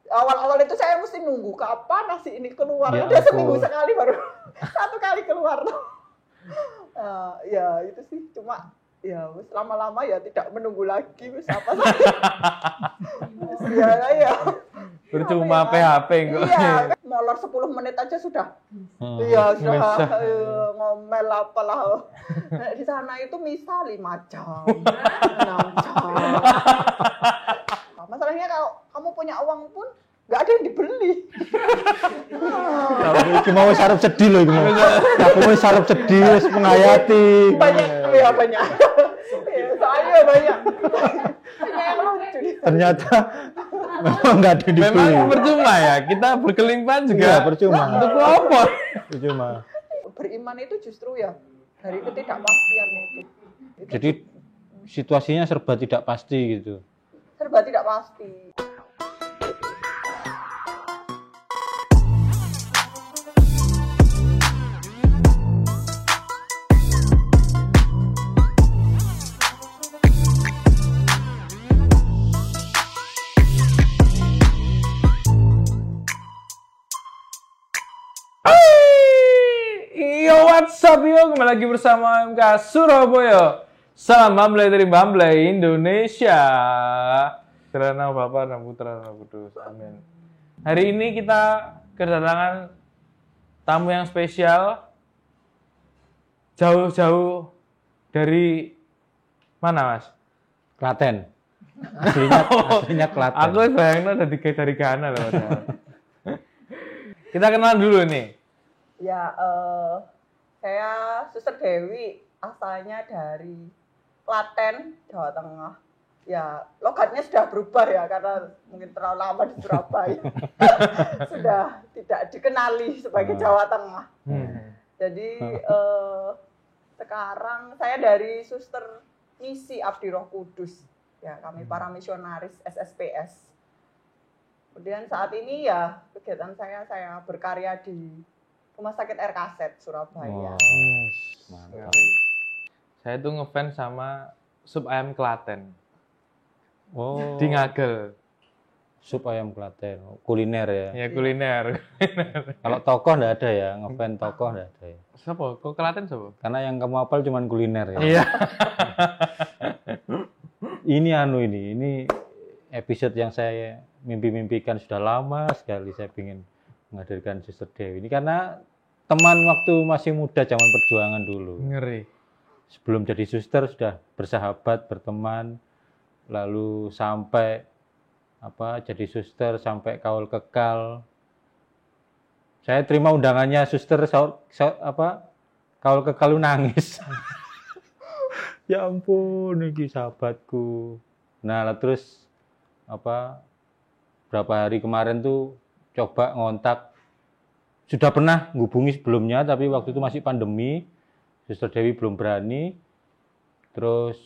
Awal-awal itu saya mesti nunggu kapan nasi ini keluar. Ya Udah ampun. seminggu sekali baru satu kali keluar tuh. Ya itu sih cuma ya wis lama-lama ya tidak menunggu lagi wis apa saja. Ya. Percuma PHP kok. Iya, molor 10 menit aja sudah. Iya, sudah ngomel apalah. Nah, di sana itu misal 5 jam, 6 jam. Masalahnya kalau kamu punya uang pun nggak ada yang dibeli. Iki mau sarap sedih loh, iki mau. Aku mau sarap sedih, wis menghayati. Banyak. Ya, soalnya banyak. Banyak yang lucu. Ternyata memang nggak ada dibeli. Memang percuma ya, kita berkelimpahan juga. Iya, percuma. Untuk apa? Percuma. Beriman itu justru ya dari ketidakpastian itu. Jadi situasinya serba tidak pasti gitu. Serba tidak pasti. What's up yo, kembali lagi bersama MK Surabaya. Salam Bamblay dari Bamblay Indonesia. Karena Bapa dan Putra dan Kudus. Amin. Hari ini kita kedatangan tamu yang spesial. Jauh-jauh dari mana, Mas? Klaten. Aslinya Klaten. Aku bayangin dari Ghana loh. Kita kenalan dulu nih. Ya, saya Suster Dewi, asalnya dari Klaten, Jawa Tengah. Ya, logatnya sudah berubah ya, karena mungkin terlalu lama di Surabaya. Sudah tidak dikenali sebagai Jawa Tengah. Jadi, sekarang saya dari Suster Misi Abdi Roh Kudus. Ya, kami para misionaris SSPS. Kemudian saat ini ya, kegiatan saya berkarya di Rumah Sakit RKZ Surabaya. Mantap. Saya tuh ngefans sama sup ayam Klaten Oh, di Ngagel. sup ayam Klaten, kuliner ya. Ya kuliner. Kalau tokoh nggak ada ya, ngefans tokoh nggak ada ya. Siapa? Kok Klaten siapa? Karena yang kamu hafal cuma kuliner ya. Iya. Ini episode yang saya mimpi-mimpikan sudah lama sekali. Saya ingin menghadirkan Suster Dewi ini karena teman waktu masih muda zaman perjuangan dulu. Ngeri. Sebelum jadi suster sudah bersahabat, berteman, lalu sampai jadi suster sampai kaul kekal. Saya terima undangannya suster kaul kekal nangis. Ya ampun, ini sahabatku. Nah, terus berapa hari kemarin tuh coba ngontak, sudah pernah hubungi sebelumnya tapi waktu itu masih pandemi, Suster Dewi belum berani. Terus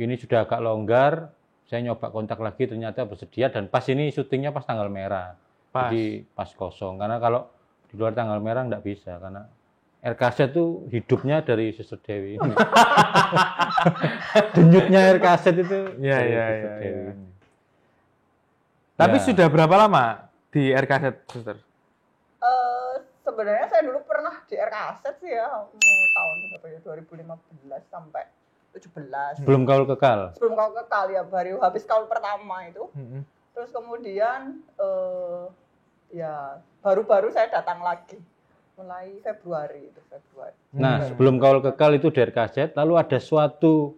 ini sudah agak longgar, saya nyoba kontak lagi ternyata bersedia dan pas ini syutingnya pas tanggal merah. Pas. Jadi pas kosong, karena kalau di luar tanggal merah nggak bisa karena RKZ itu hidupnya dari Suster Dewi. Denyutnya RKZ itu dari Suster Dewi. Tapi Ya. sudah berapa lama di RKZ, Suster? Sebenarnya saya dulu pernah di RKZ sih ya, tahun berapa ya, 2015 sampai 17. Sebelum kaul kekal. Sebelum kaul kekal ya, baru habis kaul pertama itu. Terus kemudian ya baru-baru saya datang lagi mulai Februari. Nah, sebelum kaul kekal itu di RKZ, lalu ada suatu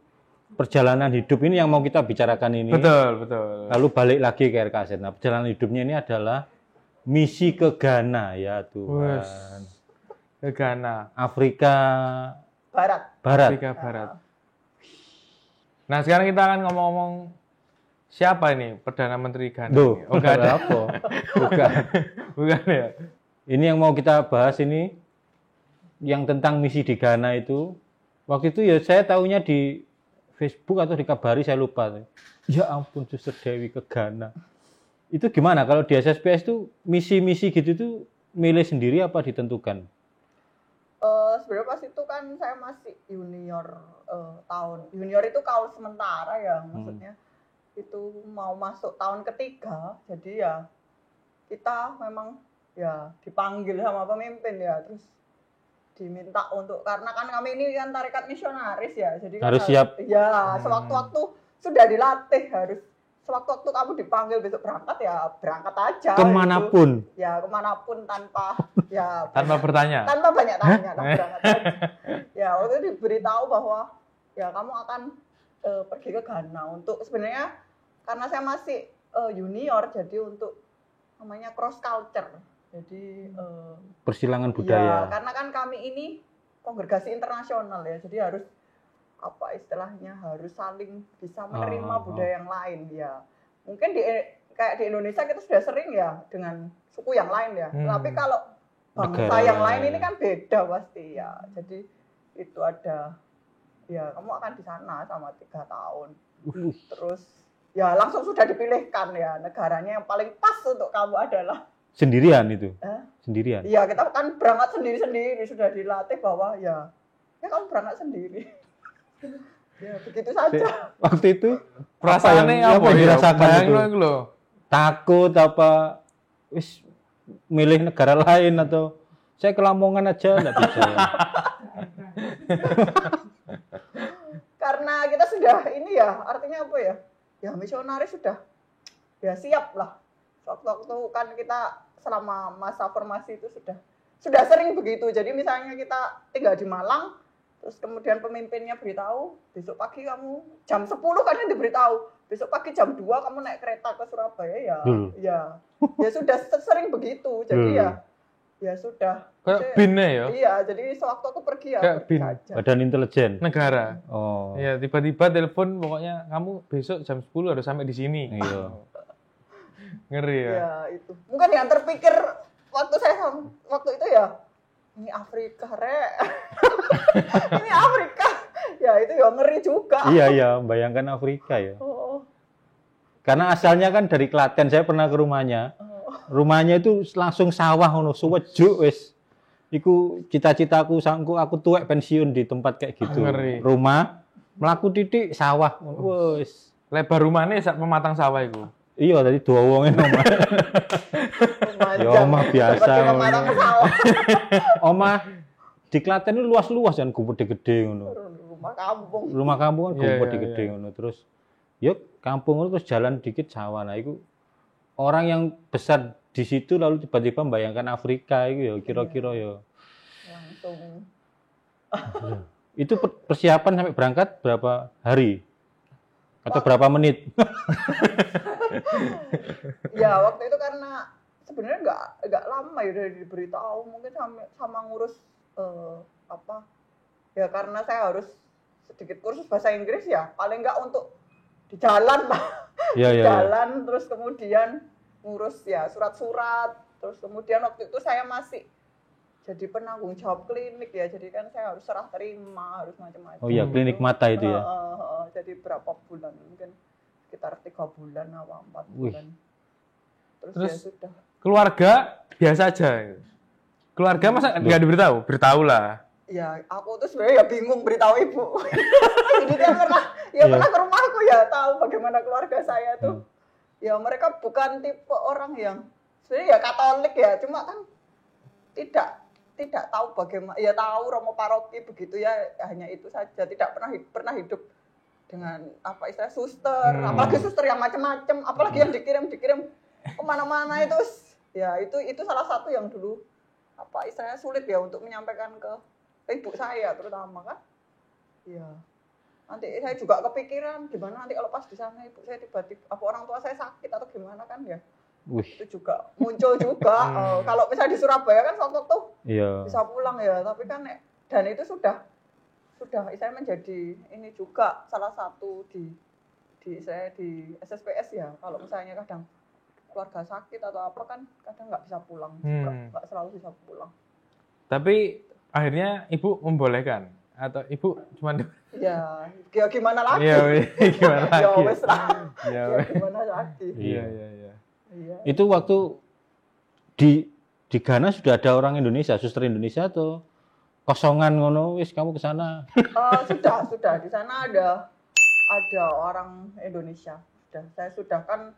perjalanan hidup ini yang mau kita bicarakan ini. Betul. Lalu balik lagi ke RKZ. Nah, perjalanan hidupnya ini adalah misi ke Ghana ya Tuhan. Ke Ghana. Afrika Barat. Afrika Barat. Nah, sekarang kita akan ngomong-ngomong siapa ini Perdana Menteri Ghana Duh, ini? Oh, nggak ada. apa? Bukan. Bukan ya? Ini yang mau kita bahas ini yang tentang misi di Ghana itu. Waktu itu ya saya tahunya di Facebook atau di Kabari, saya lupa. Ya ampun, Suster Dewi ke Ghana. Itu gimana kalau di SSPS itu misi-misi gitu tuh milih sendiri apa ditentukan? Sebenarnya pas itu kan saya masih junior junior itu kaul sementara ya, maksudnya itu mau masuk tahun ketiga, jadi ya kita memang ya dipanggil sama pemimpin ya, terus diminta untuk, karena kan kami ini kan tarekat misionaris ya, jadi kan Harus siap. ya sewaktu-waktu sudah dilatih, harus sewaktu-waktu kamu dipanggil besok berangkat ya berangkat aja Kemanapun. gitu. Ya kemanapun tanpa ya Tanpa bertanya. tanpa banyak tanya lah, berangkat aja. Ya waktu itu diberitahu bahwa ya kamu akan pergi ke Ghana untuk, sebenarnya karena saya masih junior, jadi untuk namanya cross culture, jadi Persilangan ya budaya. karena kan kami ini kongregasi internasional ya, jadi harus apa istilahnya, harus saling bisa menerima budaya yang lain ya. Mungkin kayak di Indonesia kita sudah sering ya dengan suku yang lain ya, tapi kalau bangsa Negara yang lain lain. ini kan beda pasti ya. Jadi itu ada ya, kamu akan di sana sama 3 tahun. Terus ya langsung sudah dipilihkan ya negaranya yang paling pas untuk kamu adalah Sendirian itu. Sendirian. iya, kita kan berangkat sendiri-sendiri, sudah dilatih bahwa ya kamu berangkat sendiri. Ya begitu saja. Waktu itu Perasaannya apa apa yang ya? dirasakan Bayang itu? lo lho. Takut apa? Wis milih negara lain atau saya ke Lamongan aja enggak bisa. Karena kita sudah ini ya, artinya apa ya? Ya misionaris sudah ya siap lah. Waktu-waktu kan kita selama masa formasi itu sudah sering begitu. Jadi misalnya kita tinggal di Malang, terus kemudian pemimpinnya beritahu, besok pagi kamu jam 10 kan diberitahu, besok pagi jam 2 kamu naik kereta ke Surabaya ya. Ya sudah sering begitu. Jadi ya sudah. Kayak bin ya? Iya, jadi sewaktu aku pergi ya Kayak pergi bin. saja. Badan intelijen. Negara. Oh. Ya tiba-tiba telepon, pokoknya kamu besok jam 10 harus sampai di sini. Iya. Ngeri ya. Ya itu. Mungkin yang terpikir waktu itu ya, ini Afrika rek. Ini Afrika. Ya itu ya ngeri juga. Iya, bayangkan Afrika ya. Oh. Karena asalnya kan dari Klaten, saya pernah ke rumahnya. Rumahnya itu langsung sawah ngono, suwejuk wis. Iku cita-citaku sangku aku tuwek pensiun di tempat kayak gitu. Ngeri. Rumah mlaku titik sawah ngono wis. Lebar rumahnya sak pematang sawah itu. Iya, tadi dua wonge omah. Ya omah biasa. Omah di Klaten itu luas-luas kan, gede-gede ngono. Rumah kampung. Rumah kampung kan Iya, gede-gede ngono. Terus yuk kampung itu terus jalan dikit sawah. Nah, itu orang yang besar di situ lalu tiba-tiba membayangkan Afrika itu ya kira-kira ya. Langsung. Itu persiapan sampai berangkat berapa hari? Atau berapa menit? Ya waktu itu karena sebenarnya nggak lama ya udah diberitahu, mungkin sama ngurus apa ya, karena saya harus sedikit kursus bahasa Inggris ya, paling nggak untuk di jalan lah. Iya. Jalan terus kemudian ngurus ya surat-surat, terus kemudian waktu itu saya masih jadi penanggung jawab klinik ya, jadi kan saya harus serah terima, harus macam-macam. Oh iya, klinik mata itu ya. Jadi berapa bulan, mungkin sekitar 3 bulan atau 4 Wih. bulan. Terus ya Terus sudah. keluarga biasa aja. Keluarga masa nggak diberitahu? Beritahu lah. Ya aku tuh sebenarnya ya bingung beritahu ibu. Jadi dia pernah ke rumahku ya, tahu bagaimana keluarga saya tuh. Ya mereka bukan tipe orang yang sebenarnya ya Katolik ya, cuma kan tidak tahu bagaimana, ya tahu Romo Paroki begitu ya, hanya itu saja, tidak pernah hidup dengan apa istilah suster, apalagi suster yang macam-macam, apalagi yang dikirim kemana-mana itu, ya itu salah satu yang dulu apa istilahnya sulit ya untuk menyampaikan ke ibu saya terutama kan, ya nanti saya juga kepikiran gimana nanti kalau pas di sana ibu saya tiba-tiba apa orang tua saya sakit atau gimana kan ya. Wih. Itu juga muncul juga. Kalau misalnya di Surabaya kan waktu Iya. bisa pulang ya, tapi kan dan itu sudah saya menjadi ini juga salah satu di SSPS ya. Kalau misalnya kadang keluarga sakit atau apa kan kadang nggak bisa pulang juga, nggak selalu bisa pulang. Tapi akhirnya ibu membolehkan atau ibu cuma Ya gimana lagi? Iya, gimana lagi? Ya wes lah. Ya, Ya gimana lagi? Iya. Iya. Itu waktu di Ghana sudah ada orang Indonesia, suster Indonesia atau kosongan ngono wis kamu ke sana? Sudah di sana ada orang Indonesia. Saya sudah kan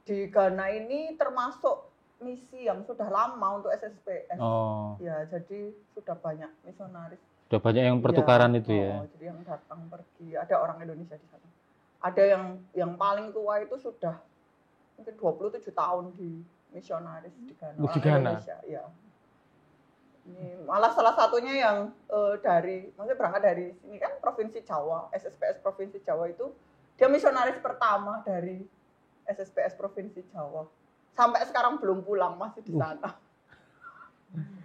di Ghana ini termasuk misi yang sudah lama untuk SSPS. Oh, Ya, jadi sudah banyak misionaris. udah banyak yang pertukaran Ya, itu ya. jadi yang datang pergi, ada orang Indonesia di sana. Ada yang paling tua itu sudah mungkin 27 tahun di misionaris di Ghana. Di Orang Ghana? Indonesia, ya. Ini malah salah satunya yang maksudnya berangkat dari sini kan Provinsi Jawa, SSPS Provinsi Jawa itu dia misionaris pertama dari SSPS Provinsi Jawa. Sampai sekarang belum pulang, masih di sana.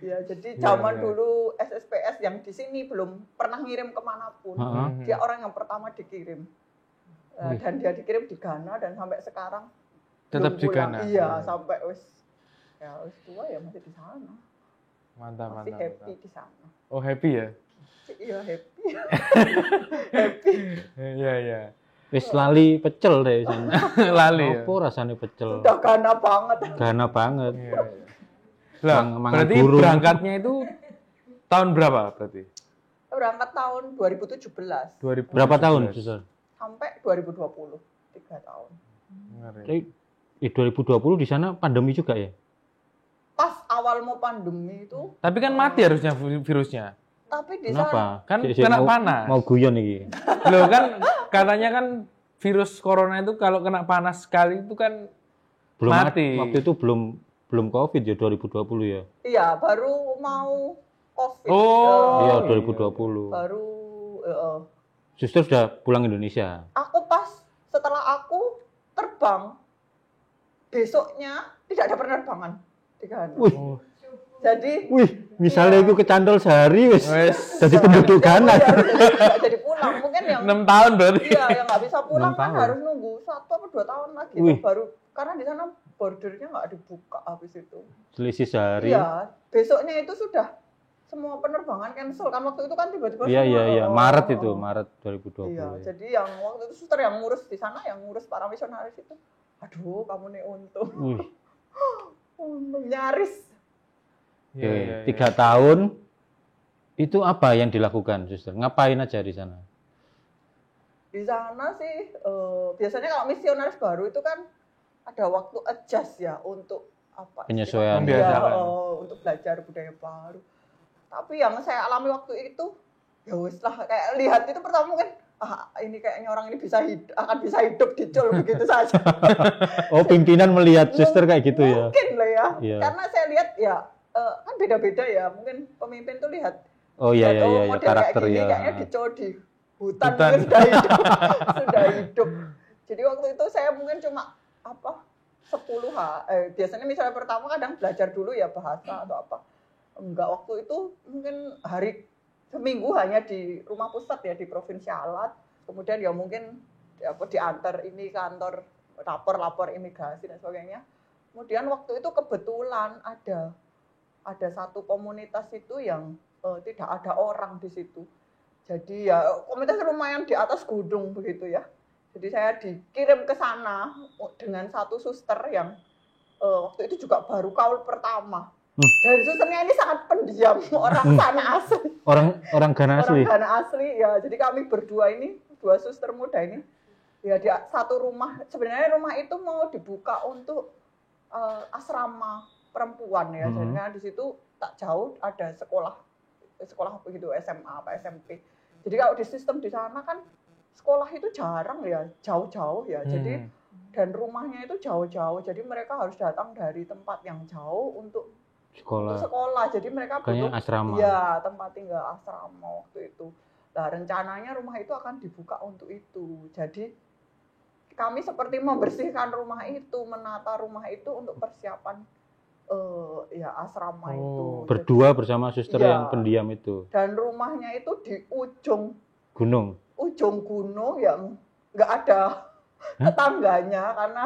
Ya, jadi zaman dulu SSPS yang di sini belum pernah ngirim kemanapun. Dia orang yang pertama dikirim. Dan dia dikirim di Ghana dan sampai sekarang Tetap belum di pulang. Ghana. Iya, sampai wis tua ya masih di sana. Mantap, Masih mantap. happy mantap. di sana. Oh, happy ya? Iya, happy. Happy. Iya, iya. Wis lali pecel deh sana. Lali ya? Apa rasanya pecel? Udah Ghana banget. Gana banget. Iya, iya. Lah, Mangan berarti burung. berangkatnya itu tahun berapa berarti? Berangkat tahun 2017 2017. Berapa tahun, Suster? sampai 2020. 3 tahun. Ngeri. Tapi 2020 di sana pandemi juga ya? Pas awal mau pandemi itu, Tapi kan mati harusnya virusnya. tapi di sana Kenapa? Kan Si- si kena mau- panas. Mau guyon nih. Loh kan katanya kan virus corona itu kalau kena panas sekali itu kan Belum Mati. waktu itu belum Covid ya 2020 ya. iya baru mau COVID. Oh. Iya, iya. 2020. Baru Suster sudah pulang Indonesia. aku pas setelah aku terbang besoknya tidak ada penerbangan di Ghana. Wih, Jadi misalnya itu kecantol sehari wis Wes jadi penduduk Ghana. ya, nggak jadi pulang. Mungkin yang 6 tahun berarti. iya yang nggak bisa pulang 6 kan tahun. harus nunggu 1 atau 2 tahun lagi Wih. tuh, baru karena di sana bordernya nggak dibuka habis itu. Selisih sehari. Iya, besoknya itu sudah semua penerbangan cancel kan waktu itu kan tiba-tiba Iya, semua, iya. oh, Maret oh, itu, oh. Maret 2020. Iya, ya. jadi yang waktu itu suster yang ngurus di sana, yang ngurus para misionaris itu, aduh kamu nih untung, Wih, untung nyaris. oke. Iya, iya, 3 tahun itu apa yang dilakukan, Suster? Ngapain aja di sana? Di sana sih biasanya kalau misionaris baru itu kan ada waktu adjust ya untuk apa? Penyesuaian. istilahnya, Membiasakan. untuk belajar budaya baru. Tapi yang saya alami waktu itu ya wis lah kayak lihat itu pertama mungkin ini kayaknya orang ini akan bisa hidup di Col begitu saja. Oh, pimpinan melihat Suster kayak gitu ya. Mungkin lah ya. Iya. Karena saya lihat ya kan beda-beda ya. Mungkin pemimpin tuh lihat Oh iya iya iya, model karakter kayak gini, ya. kayaknya di Col di hutan, Hutan. mungkin sudah hidup. Sudah hidup. Jadi waktu itu saya mungkin cuma 10 biasanya misalnya pertama kadang belajar dulu ya bahasa atau apa. Enggak, waktu itu mungkin seminggu hanya di rumah pusat ya di Provinsi Alat. Kemudian ya mungkin diantar ini kantor lapor imigrasi dan sebagainya. Kemudian waktu itu kebetulan ada satu komunitas itu yang tidak ada orang di situ. Jadi ya komunitas lumayan di atas gunung begitu ya. Jadi saya dikirim ke sana dengan satu suster yang waktu itu juga baru kaul pertama. Dan susternya ini sangat pendiam, orang sana asli. Orang Ghana asli. Orang Ghana asli ya. Jadi kami berdua ini, 2 suster muda ini, ya di satu rumah. Sebenarnya rumah itu mau dibuka untuk asrama perempuan ya. Jadi di situ tak jauh ada sekolah begitu SMA apa SMP. Jadi kalau di sistem di sana kan sekolah itu jarang ya, jauh-jauh ya. Jadi dan rumahnya itu jauh-jauh. Jadi mereka harus datang dari tempat yang jauh untuk sekolah. Jadi mereka butuh asrama. Iya, tempat tinggal asrama waktu itu. Nah, rencananya rumah itu akan dibuka untuk itu. Jadi kami seperti membersihkan rumah itu, menata rumah itu untuk persiapan asrama itu. Berdua bersama suster Iya. yang pendiam itu. Dan rumahnya itu di ujung Gunung yang nggak ada tetangganya karena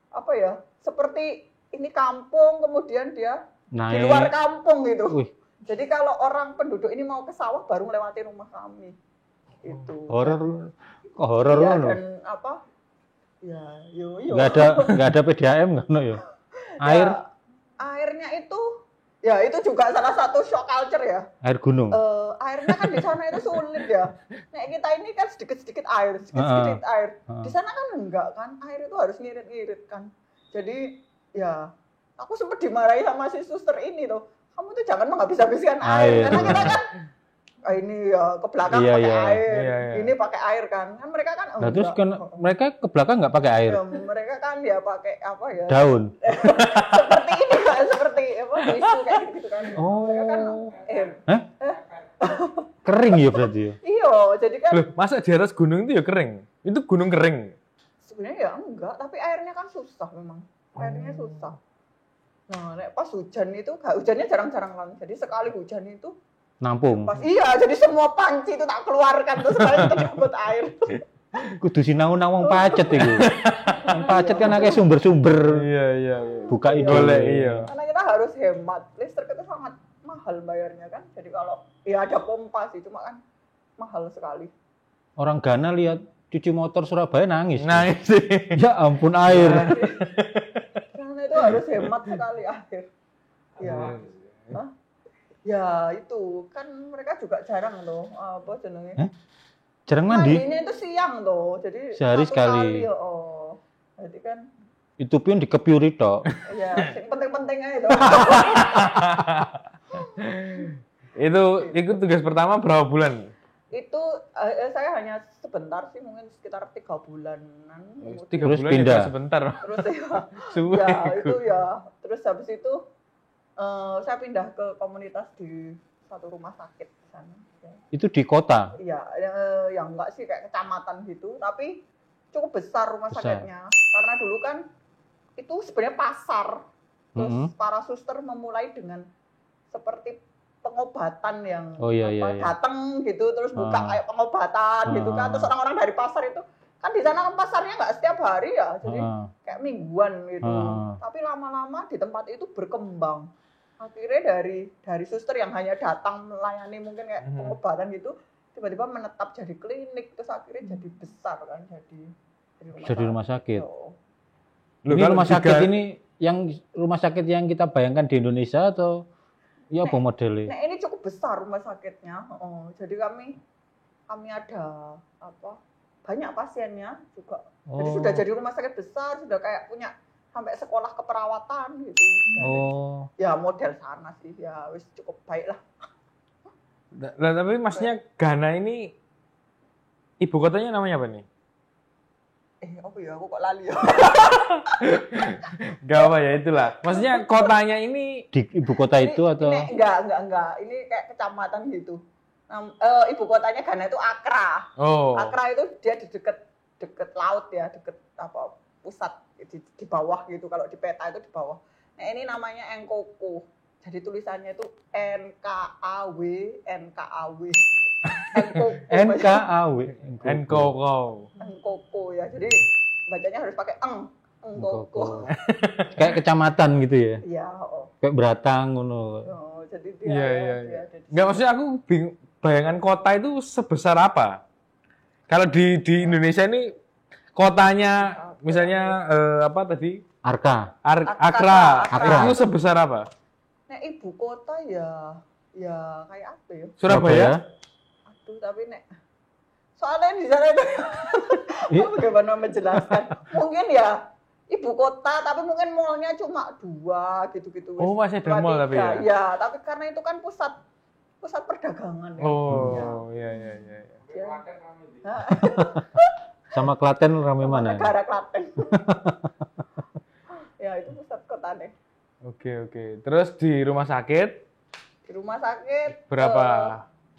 apa ya? Seperti ini kampung, kemudian dia di luar kampung gitu. Wih. Jadi kalau orang penduduk ini mau ke sawah baru melewati rumah kami. Itu. Horor Ya, loh. dan apa? Ya, yo. Nggak ada PDAM nggak no ya. Airnya itu ya itu juga salah satu shock culture ya. Air gunung. Airnya kan di sana itu sulit ya. Nah, kita ini kan sedikit-sedikit air. Di sana kan enggak kan, air itu harus ngirit-ngirit kan. Jadi ya Aku sempat dimarahi sama si suster ini tuh. Kamu tuh jangan menghabis-habiskan Air. air. Karena kita kan ini ya ke belakang Iya, pakai iya. air. Iya, iya. Ini pakai air kan. Kan mereka kan Nah, terus enggak. kan mereka ke belakang nggak pakai air. Ya, mereka kan ya pakai apa ya? Daun. Seperti ini kan, seperti apa? Tisu kayak gitu kan. Mereka kan Hah? Kering ya berarti ya? iya, jadi kan Loh, masa di atas gunung itu ya kering? Itu gunung kering. sebenarnya ya enggak, tapi airnya kan susah memang. Airnya susah. Nah, nek pas hujan itu, hujannya jarang-jarang kan. Jadi sekali hujan itu Nampung. pas iya, jadi semua panci itu tak keluarkan terus sekali kita dapat air. Kudu sinau-nang wong pacet iku. Wong pacet kan akeh sumber-sumber. Iya. Buka ide. Boleh, iya. Karena kita harus hemat. Listrik itu sangat mahal bayarnya kan. Jadi kalau ya ada pompa sih, cuma kan mahal sekali. Orang Ghana lihat cuci motor Surabaya nangis. Nah, sih. Ya ampun air. Karena itu harus hemat sekali air. Ya. Hah? Ya itu kan mereka juga jarang loh apa jenenge. Hah? Jarang mandi. Mandinya itu siang loh. Jadi Sehari satu sekali. kali, oh. Jadi kan Itu pun dikepiuri tok. ya yang penting-penting aja itu. Itu tugas pertama berapa bulan? Itu saya hanya sebentar sih, mungkin sekitar 3 bulanan. 3 Terus bulan pindah. ya sebentar. Terus ya, Suwe. ya itu ya. Terus habis itu saya pindah ke komunitas di satu rumah sakit di sana. Ya. Itu di kota. Iya, yang enggak sih kayak kecamatan gitu, tapi cukup besar rumah Besar. sakitnya. Karena dulu kan itu sebenarnya pasar. Terus Mm-hmm. para suster memulai dengan seperti pengobatan yang Oh, iya, iya. datang gitu, terus buka Ah. kayak pengobatan gitu kan. Terus orang-orang dari pasar itu kan di sana kan pasarnya nggak setiap hari ya, jadi kayak mingguan gitu. Tapi lama-lama di tempat itu berkembang. Akhirnya dari suster yang hanya datang melayani mungkin kayak pengobatan gitu, tiba-tiba menetap jadi klinik, terus akhirnya jadi besar kan, Jadi rumah sakit. Oh. Loh, Ini kalau rumah sakit juga- ini yang rumah sakit yang kita bayangkan di Indonesia atau ya apa modelnya? Nah ini cukup besar rumah sakitnya. Oh, jadi kami ada banyak pasiennya juga. Jadi sudah jadi rumah sakit besar, sudah kayak punya sampai sekolah keperawatan gitu. Oh, Ya model sana sih, ya wis cukup baik lah. Lah tapi maksudnya Ghana ini ibu kotanya namanya apa nih? Apa ya, aku kok lali ya. Gak apa ya itulah. Maksudnya kotanya ini di ibu kota itu atau Ini enggak. Ini kayak kecamatan gitu. Ibu kotanya Ghana itu Accra. oh. Accra itu dia di deket laut ya, deket pusat di bawah gitu. Kalau di peta itu di bawah. Nah ini namanya Nkoko. Jadi tulisannya itu NKAW. NKAW. Nkoko ya. Jadi bacanya harus pakai Nkoko. Kayak kecamatan gitu ya. Iya, oh. Kayak Beratang ngono. Oh, jadi dia Iya. dia ada di Enggak, maksudnya aku bayangan kota itu sebesar apa? Kalau di Indonesia ini kotanya misalnya apa tadi? Arka. Accra. Accra. Itu sebesar apa? Nah, ibu kota ya kayak apa ya? Surabaya? Aduh, tapi soalnya di sana itu bagaimana menjelaskan? Mungkin ya ibu kota, tapi mungkin mallnya cuma 2 gitu-gitu. Oh, masih ada mall tapi ya? Ya, tapi karena itu kan pusat perdagangan ya. Oh, iya. Ya. Sama Klaten rame mana? Negara Klaten. Ya, itu pusat kota deh. Oke. Terus di rumah sakit Di rumah sakit berapa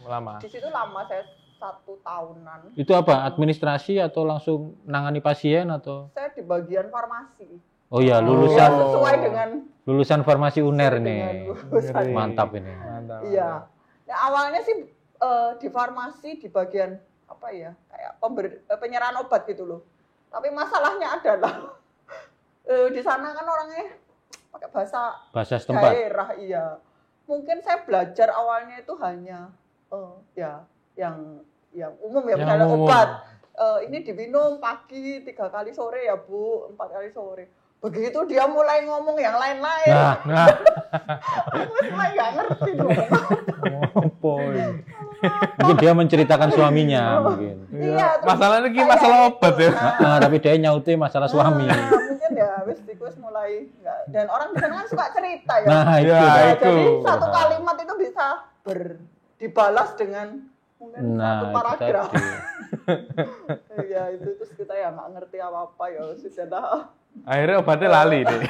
lama? di situ lama saya 1 tahunan. Itu apa? Administrasi atau langsung nangani pasien atau? Saya di bagian farmasi. Oh ya, Ya, lulusan sesuai dengan lulusan farmasi UNER dengan nih. lulusan. Mantap ini. Mantap. Iya. Nah, awalnya sih di farmasi di bagian apa ya? Kayak penyerahan obat gitu loh. Tapi masalahnya adalah di sana kan orangnya pakai Bahasa setempat. daerah, iya. Mungkin saya belajar awalnya itu hanya ya yang umum ya, Yang misalnya umum. obat. Ini diminum pagi 3 kali sore ya Bu, 4 kali sore. Begitu dia mulai ngomong yang lain-lain, Nah, aku mulai nggak ngerti dong. Apa ini? Mungkin dia menceritakan suaminya mungkin. Iya, terus masalahnya ini kayak masalah obat ya. Tapi dia nyauti masalah suami. mungkin ya ya wis iku wis mulai enggak. Dan orang di sana kan suka cerita ya. Nah, itu. Ya, Ya, itu. jadi satu kalimat itu bisa dibalas dengan mungkin Nah, satu itu paragraf. tadi. Ya itu terus kita ya nggak ngerti apa-apa ya sudah dah. Akhirnya obatnya lali deh.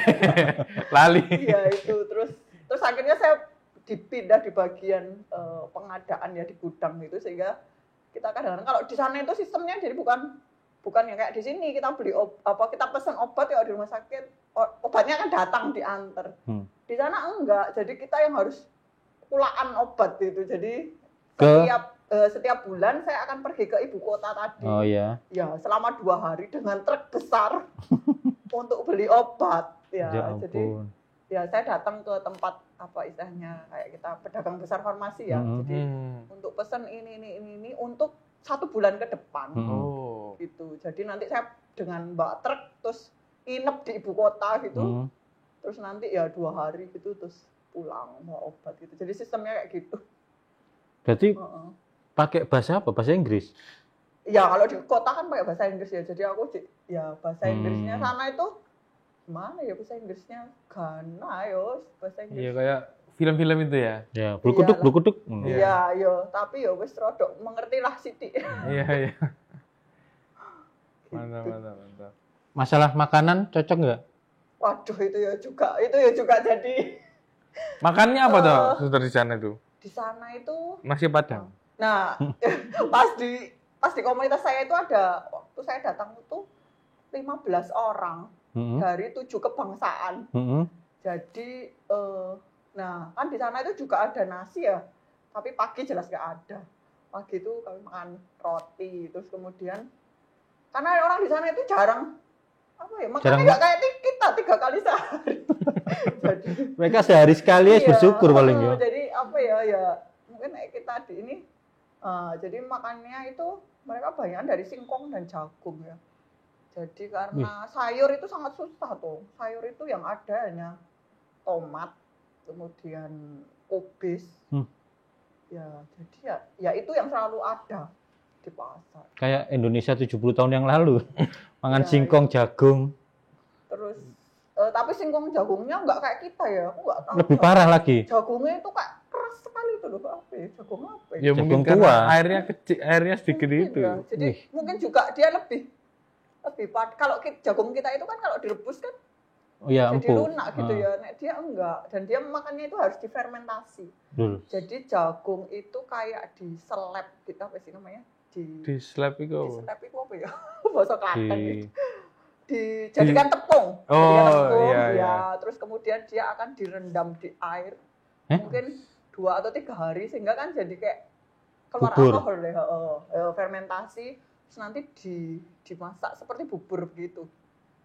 Lali. Iya itu terus akhirnya saya dipindah di bagian pengadaan ya di gudang itu sehingga kita kadang-kadang kalau di sana itu sistemnya jadi bukan yang kayak di sini kita beli kita pesan obat ya di rumah sakit obatnya kan datang diantar. Di sana enggak, jadi kita yang harus pulaan obat itu. Jadi setiap bulan saya akan pergi ke ibu kota tadi. Oh iya. Ya selama 2 hari dengan truk besar untuk beli obat ya. Jadi ya saya datang ke tempat apa istilahnya kayak kita pedagang besar farmasi ya. Jadi untuk pesan ini untuk 1 bulan ke depan. Oh. Gitu. Jadi nanti saya dengan bawa truk terus nginep di ibu kota gitu. Terus nanti ya 2 hari gitu terus pulang bawa obat gitu. Jadi sistemnya kayak gitu. Berarti pakai bahasa apa? Bahasa Inggris? Ya kalau di kota kan pakai bahasa Inggris ya. Jadi aku ya bahasa Inggrisnya sana itu gimana ya bahasa Inggrisnya? Ghana ya bahasa Inggris. Iya kayak film-film itu ya. Ya, blukuduk. Iya, yo, tapi yo wis rodok mengertilah sithik. Iya. Mantap. Masalah makanan cocok nggak? Waduh itu ya juga jadi. Makannya apa tuh suster di sana itu? Di sana itu Nasi Padang. nah pas di komunitas saya itu ada waktu saya datang itu 15 orang dari 7 kebangsaan. Jadi nah kan di sana itu juga ada nasi ya, tapi pagi jelas nggak ada. Pagi itu kami makan roti, terus kemudian karena orang di sana itu jarang apa ya makannya nggak kayak kita 3 kali sehari. Jadi Mereka sehari sekali ya bersyukur paling ya. Jadi apa ya mungkin kita di ini jadi makannya itu mereka banyak dari singkong dan jagung ya. Jadi karena sayur itu sangat susah tuh. Sayur itu yang ada hanya tomat, kemudian kubis. Ya, jadi ya itu yang selalu ada di pasar. Kayak Indonesia 70 tahun yang lalu. Makan singkong, jagung. Terus tapi singkong jagungnya enggak kayak kita ya. Aku enggak tahu. Lebih parah lagi. Jagungnya itu kayak keras sekali itu loh, apa ya? Jagung apa ya? Ya mungkin Jagung karena tua. airnya kecil, airnya sedikit itu. Ya. Jadi mungkin juga dia lebih kalau jagung kita itu kan kalau direbus kan Oh ya, jadi empuk. lunak gitu ya. Nek dia enggak dan dia makannya itu harus difermentasi. Jadi jagung itu kayak diseleb gitu apa sih namanya? Di slab itu. Diseleb itu apa ya? Bahasa Klaten. Di- Dijadikan tepung. Oh, Dijadikan tepung, iya. ya. Terus kemudian dia akan direndam di air. Mungkin 2 atau 3 hari sehingga kan jadi kayak keluar Bubur. alkohol deh. Fermentasi terus nanti dimasak seperti bubur begitu.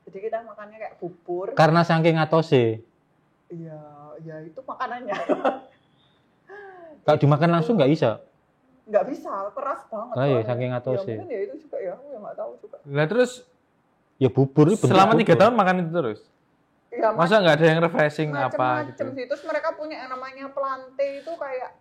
Jadi kita makannya kayak bubur. Karena saking atose. Iya, ya itu makanannya. Kalau dimakan langsung nggak bisa. Nggak bisa, keras banget. Oh iya, soalnya. saking atose. Ya, mungkin ya itu juga ya, aku ya nggak tahu juga. Nah terus Ya bubur itu bentuk selama 3 bubur. tahun makan itu terus? Ya, Masa nggak ada yang refreshing apa macem-macem gitu? sih. Terus mereka punya yang namanya plante itu kayak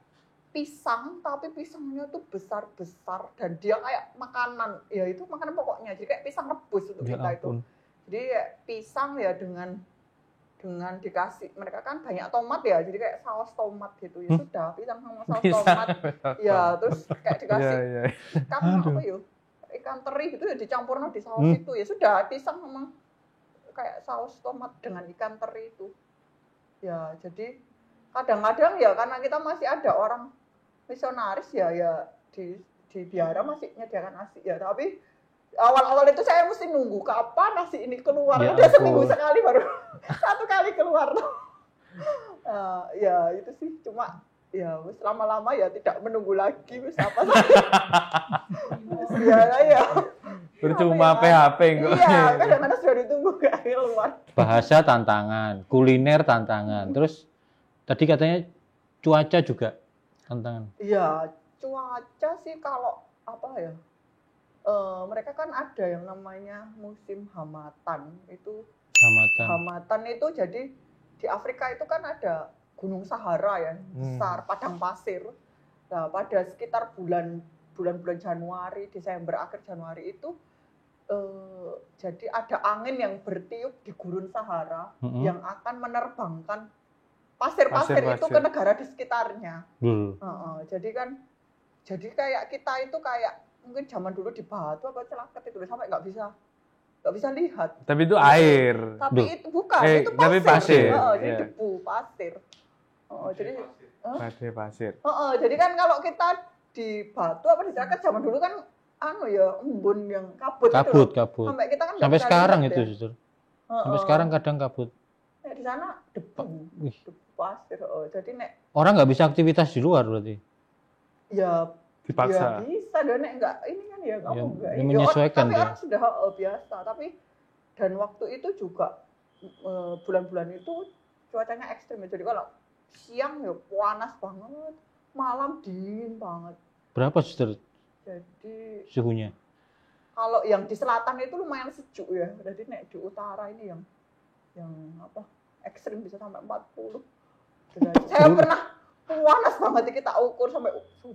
pisang, tapi pisangnya tuh besar-besar dan dia kayak makanan. Ya itu makanan pokoknya. Jadi kayak pisang rebus untuk Ya kita itu. ampun. Jadi ya, pisang ya dengan dikasih mereka kan banyak tomat ya, jadi kayak saus tomat gitu ya sudah pisang sama saus tomat ya terus kayak dikasih ikan apa ya ikan teri gitu ya dicampur di saus itu ya sudah pisang sama kayak saus tomat dengan ikan teri itu ya jadi kadang-kadang ya karena kita masih ada orang misionaris ya di biara masih nyediakan nasi ya tapi awal-awal itu saya mesti nunggu kapan nasi ini keluar. Ya Udah ampun. seminggu sekali baru 1 kali keluar. Ya itu sih cuma ya wis lama-lama ya tidak menunggu lagi wis apa ya. Percuma Apa ya? PHP kok. Iya, kadang-kadang sudah ditunggu gak keluar. Bahasa tantangan, kuliner tantangan. Terus tadi katanya cuaca juga tantangan. Iya, cuaca sih kalau apa ya? Mereka kan ada yang namanya musim hamatan itu. Hamatan itu jadi di Afrika itu kan ada Gunung Sahara ya besar padang pasir. Nah pada sekitar bulan-bulan Januari, Desember, akhir Januari itu jadi ada angin yang bertiup di gurun Sahara yang akan menerbangkan pasir-pasir itu ke negara di sekitarnya. Jadi kayak kita itu kayak mungkin zaman dulu di Batu apa Celaket itu sampai nggak bisa lihat. Tapi itu air. Tapi itu bukan, itu pasir. Tapi pasir. Jadi debu pasir. Jadi pasir. Jadi kan kalau kita di Batu apa di Celaket zaman dulu kan embun yang kabut. Sampai kita kan sampai sekarang itu justru. Sampai sekarang kadang kabut. Di sana debu pasir. Jadi orang nggak bisa aktivitas di luar berarti. Ya dipaksa. Ya bisa dan enggak ini kan ya kamu enggak. Ya menyesuaikan tapi orang sudah biasa, tapi dan waktu itu juga bulan-bulan itu cuacanya ekstrim. Jadi kalau siang ya panas banget, malam dingin banget. Berapa suster? Jadi suhunya? Kalau yang di selatan itu lumayan sejuk ya. Jadi di utara ini yang ekstrim bisa sampai 40. Saya pernah panas banget kita ukur sampai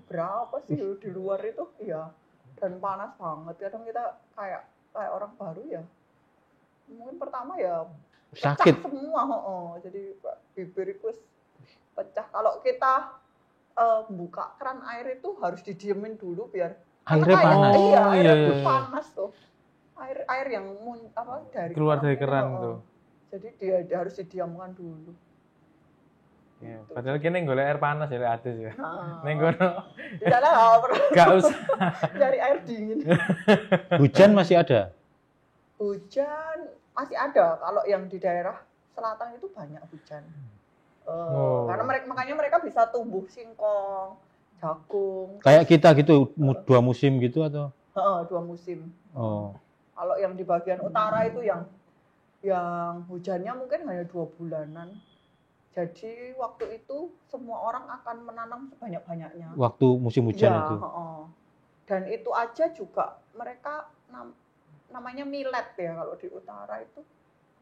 berapa sih di luar itu ya, dan panas banget. Kadang kita kayak orang baru ya, mungkin pertama ya sakit semua. Jadi bibirku pecah. Kalau kita buka keran air itu harus didiemin dulu biar airnya panas. Iya, panas tuh. Air yang dari keluar dari keran tuh. Jadi dia harus didiamkan dulu. Ya, padahal kini golek air panas ya atis ya. Ning kono. Tidak Enggak usah. Cari air dingin. Hujan masih ada? Hujan masih ada. Kalau yang di daerah selatan itu banyak hujan. Karena makanya mereka bisa tumbuh singkong, jagung. Kayak kita gitu, 2 musim gitu atau? 2 musim. Kalau yang di bagian utara itu yang hujannya mungkin hanya 2 bulanan. Jadi waktu itu semua orang akan menanam sebanyak-banyaknya. Waktu musim hujan itu. Dan itu aja juga mereka namanya millet ya kalau di utara itu.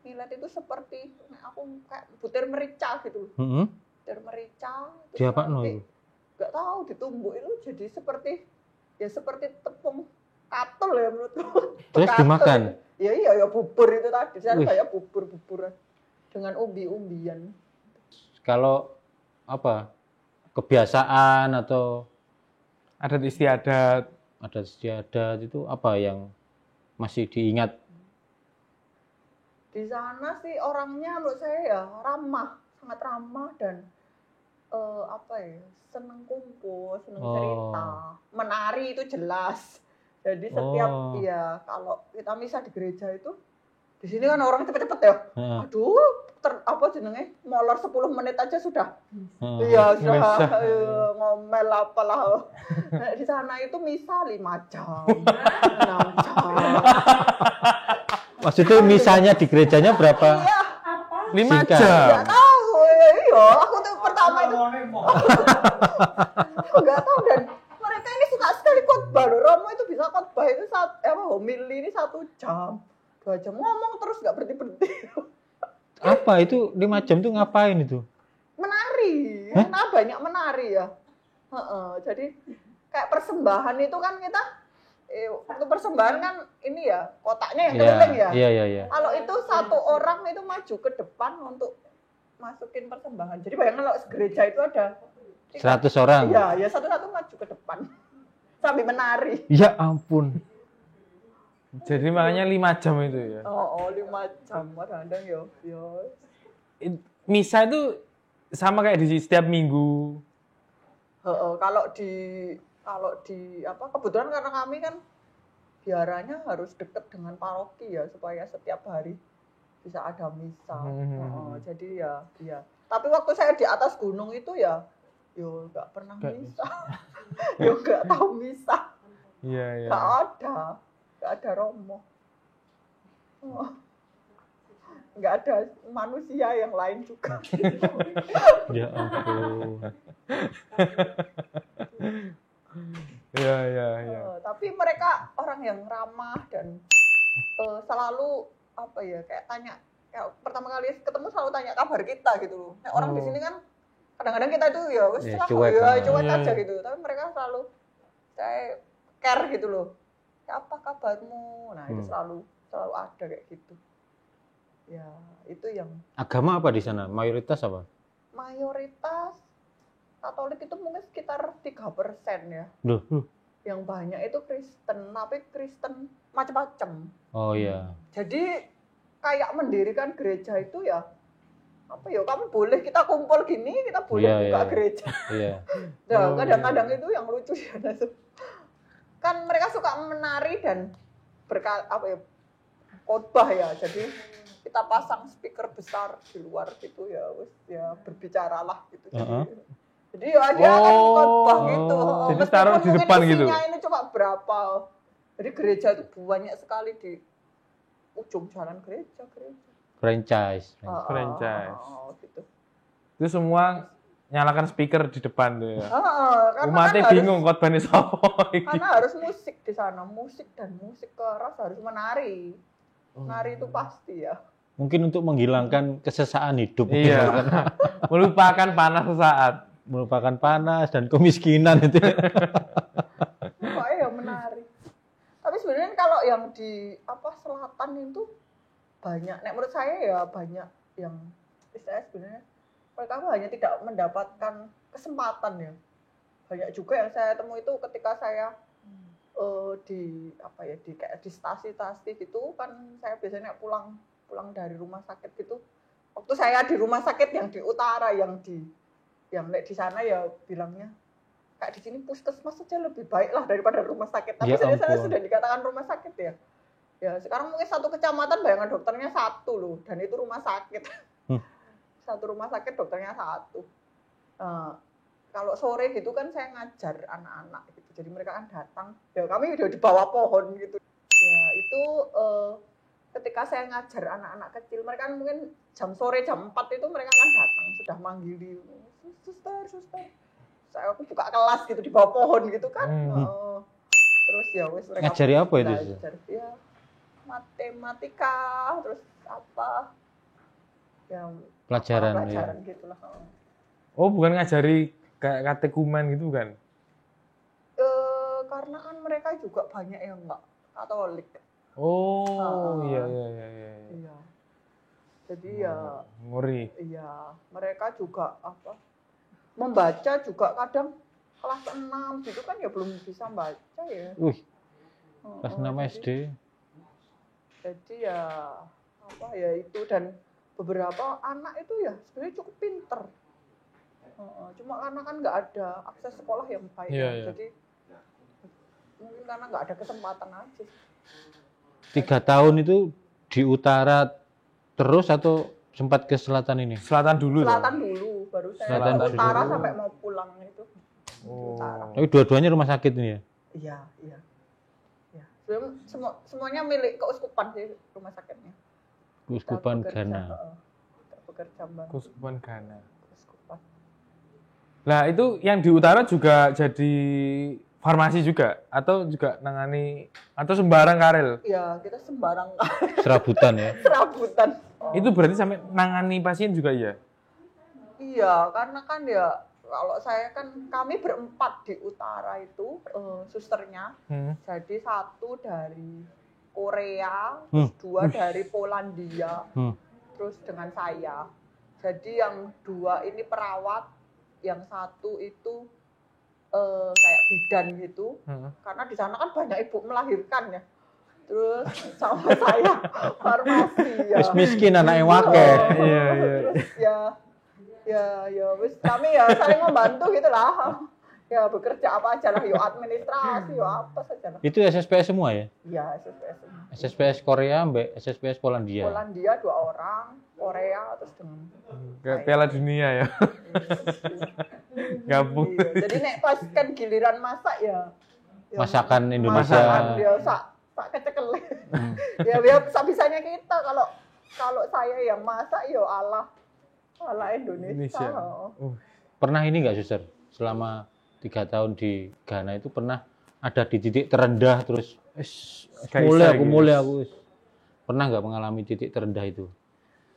Millet itu seperti aku kayak butir merica gitu. Butir merica. Diapain itu? Gak tahu ditumbuk itu jadi seperti tepung katul ya menurutku. Terus dimakan? Iya bubur itu tadi. Saya kayak bubur-buburan dengan umbi-umbian. Kalau kebiasaan atau adat istiadat itu apa yang masih diingat? Di sana sih orangnya menurut saya ya ramah, sangat ramah dan seneng kumpul, seneng cerita, menari itu jelas. Jadi setiap kalau kita misa di gereja itu di sini kan orang cepet-cepet ya. Aduh, molor 10 menit aja sudah. Sudah ngomel apalah. Di sana itu misa 5 jam, 6 jam. Maksudnya misanya di gerejanya berapa? 5 jam. Enggak tahu. Aku tuh pertama itu. Enggak tahu dan mereka ini suka sekali khotbah loh. Romo itu bisa khotbah itu homili ini 1 jam. 2 jam ngomong terus nggak berhenti. Apa itu 5 jam tuh ngapain itu? Menari. Nah, banyak menari ya. Jadi kayak persembahan itu kan kita waktu persembahan kan ini ya kotaknya yang keliling ya. Iya. Kalau itu 1 orang itu maju ke depan untuk masukin persembahan. Jadi bayangkan kalau gereja itu ada 100 orang. Iya, satu-satu maju ke depan sambil menari. Ya ampun. Jadi makanya 5 jam itu ya. 5 jam kadang-kadang ya. Misa itu sama kayak di setiap minggu. Kalau di kebetulan karena kami kan biaranya harus dekat dengan paroki ya supaya setiap hari bisa ada misa. Jadi ya. Tapi waktu saya di atas gunung itu ya nggak pernah misa. Nggak tahu misa. Iya. Nggak ada romo. Nggak ada manusia yang lain juga. Ya ampun. Iya. Tapi mereka orang yang ramah dan selalu kayak tanya, kayak pertama kali ketemu selalu tanya kabar kita gitu loh. Nah, orang di sini kan kadang-kadang kita itu cuek aja gitu. Tapi mereka selalu saya care gitu loh. apa kabarmu? Nah, itu selalu ada kayak gitu. Ya, itu yang Agama apa di sana? Mayoritas apa? mayoritas Katolik itu mungkin sekitar 3% ya. Loh. Yang banyak itu Kristen, tapi Kristen macam-macam. Oh iya. Jadi kayak mendirikan gereja itu ya apa ya, kamu boleh kita kumpul gini, kita boleh Iya, buka iya. gereja. Iya. Nah, Oh, kadang-kadang iya. itu yang lucu ya. Kan mereka suka menari dan khotbah ya. Jadi kita pasang speaker besar di luar gitu ya, wis ya berbicaralah gitu. Jadi ya dia akan khotbah gitu. Jadi Meskipun taruh di mungkin depan gitu. isinya ini cuma berapa. Jadi gereja itu banyak sekali di ujung jalan gereja. Franchise. Franchise. Gitu. Itu semua nyalakan speaker di depan tuh ya. Karena Umatnya kan bingung khotbahnya sapa iki. karena harus musik di sana, musik keras, harus menari. Menari itu pasti ya. Mungkin untuk menghilangkan kesesaan hidup. Iya. Melupakan panas sesaat. Melupakan panas dan kemiskinan itu. Pokoknya ya menari. Tapi sebenarnya kalau yang di selatan itu banyak. Nek menurut saya ya banyak yang istilahnya sebenarnya mereka hanya tidak mendapatkan kesempatan ya. Banyak juga yang saya temui itu ketika saya di kayak di stasi-stasi gitu kan, saya biasanya pulang dari rumah sakit gitu. Waktu saya di rumah sakit yang di utara, yang di sana ya bilangnya kayak di sini puskesmas saja lebih baik lah daripada rumah sakit. Tapi Ya saya ampun. sudah dikatakan rumah sakit ya. Ya sekarang mungkin satu kecamatan bayangan dokternya 1 loh, dan itu rumah sakit. Satu rumah sakit dokternya 1. Kalau sore gitu kan saya ngajar anak-anak gitu. Jadi mereka kan datang. Ya kami udah di bawah pohon gitu. Ya itu ketika saya ngajar anak-anak kecil, mereka kan mungkin jam sore jam 4 itu mereka kan datang sudah manggil suster. Aku buka kelas gitu di bawah pohon gitu kan. Terus ya wes mereka Ngajari apa itu? belajar, ya matematika, terus apa? Ya Pelajaran. pelajaran gitulah. Oh, bukan ngajari kayak katekumen gitu kan? Karena kan mereka juga banyak yang enggak Katolik. Oh, iya. Iya. Jadi ya Ngeri. iya, mereka juga membaca juga kadang kelas 6 gitu kan ya belum bisa baca ya. Wih, kelas 6 SD. Jadi ya itu, dan beberapa anak itu ya sebenarnya cukup pinter. Cuma karena kan nggak ada akses sekolah yang baik, Iya. jadi mungkin karena nggak ada kesempatan aja. 3 tahun itu di utara terus atau sempat ke selatan ini? Selatan dulu. Selatan dulu, baru saya Selatan ke utara dulu. sampai mau pulang itu. Oh. Utara. Tapi dua-duanya rumah sakit ini ya? Iya. Semuanya milik keuskupan sih rumah sakitnya. Keuskupan Kita bekerja, Ghana. kita bekerja bareng Keuskupan Ghana. keuskupan. Nah, itu yang di utara juga jadi farmasi juga atau juga nangani atau sembarang karel? Iya, kita sembarang Serabutan ya? serabutan. Itu berarti sampai nangani pasien juga ya? Iya, karena kan ya kalau saya kan kami berempat di utara itu susternya. Jadi 1 dari Korea, terus 2 dari Polandia, terus dengan saya. Jadi yang 2 ini perawat, yang 1 itu kayak bidan gitu. Karena di sana kan banyak ibu melahirkan ya. Terus sama saya farmasi ya. Wis miskin anaknya wake. Iya. Terus ya wis kami ya saling membantu gitu lah. Ya bekerja apa aja lah, yo administrasi, yo apa saja lah. Itu SSPS semua ya? Iya, SSPS. SSPS Korea, Mbak SSPS Polandia. Polandia 2 orang, Korea terus dengan Kayak Piala Dunia ya. Gabung. Iya, jadi nek pas kan giliran masak ya Masakan Indonesia. masakan dia sak kecekel. Ya bisanya kita kalau saya yang masak ya ala Indonesia. Pernah ini nggak, Suster? Selama 3 tahun di Ghana itu pernah ada di titik terendah terus mulai aku. Pernah nggak mengalami titik terendah itu?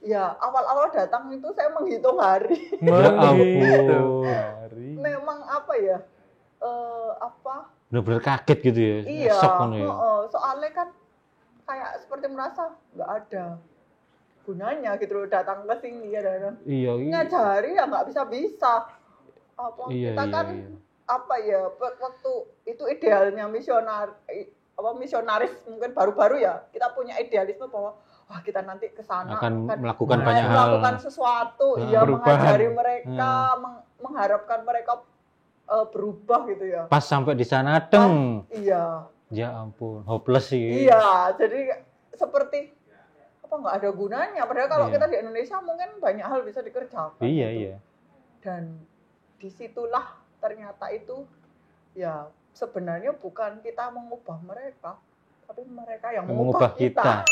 Ya, awal-awal datang itu saya menghitung hari. Ya ampun. Hari. Memang apa ya? bener-bener kaget gitu ya. Iya, Shock kan ya. soalnya kan kayak seperti merasa nggak ada gunanya gitu loh datang ke sini ya dan Iya, ngajari ya nggak bisa apa iya, kita iya, kan iya. apa ya waktu itu idealnya misionaris mungkin baru-baru ya kita punya idealisme bahwa wah kita nanti ke sana Akan melakukan banyak hal. melakukan sesuatu ya Perubahan. mengajari mereka mengharapkan mereka berubah gitu ya Pas sampai di sana deng. iya Ya ampun, hopeless sih. iya jadi seperti apa nggak ada gunanya padahal kalau Iya. kita di Indonesia mungkin banyak hal bisa dikerjakan Iya, gitu. iya. Dan disitulah ternyata itu ya sebenarnya bukan kita mengubah mereka tapi mereka yang Mengubah kita. Mantap.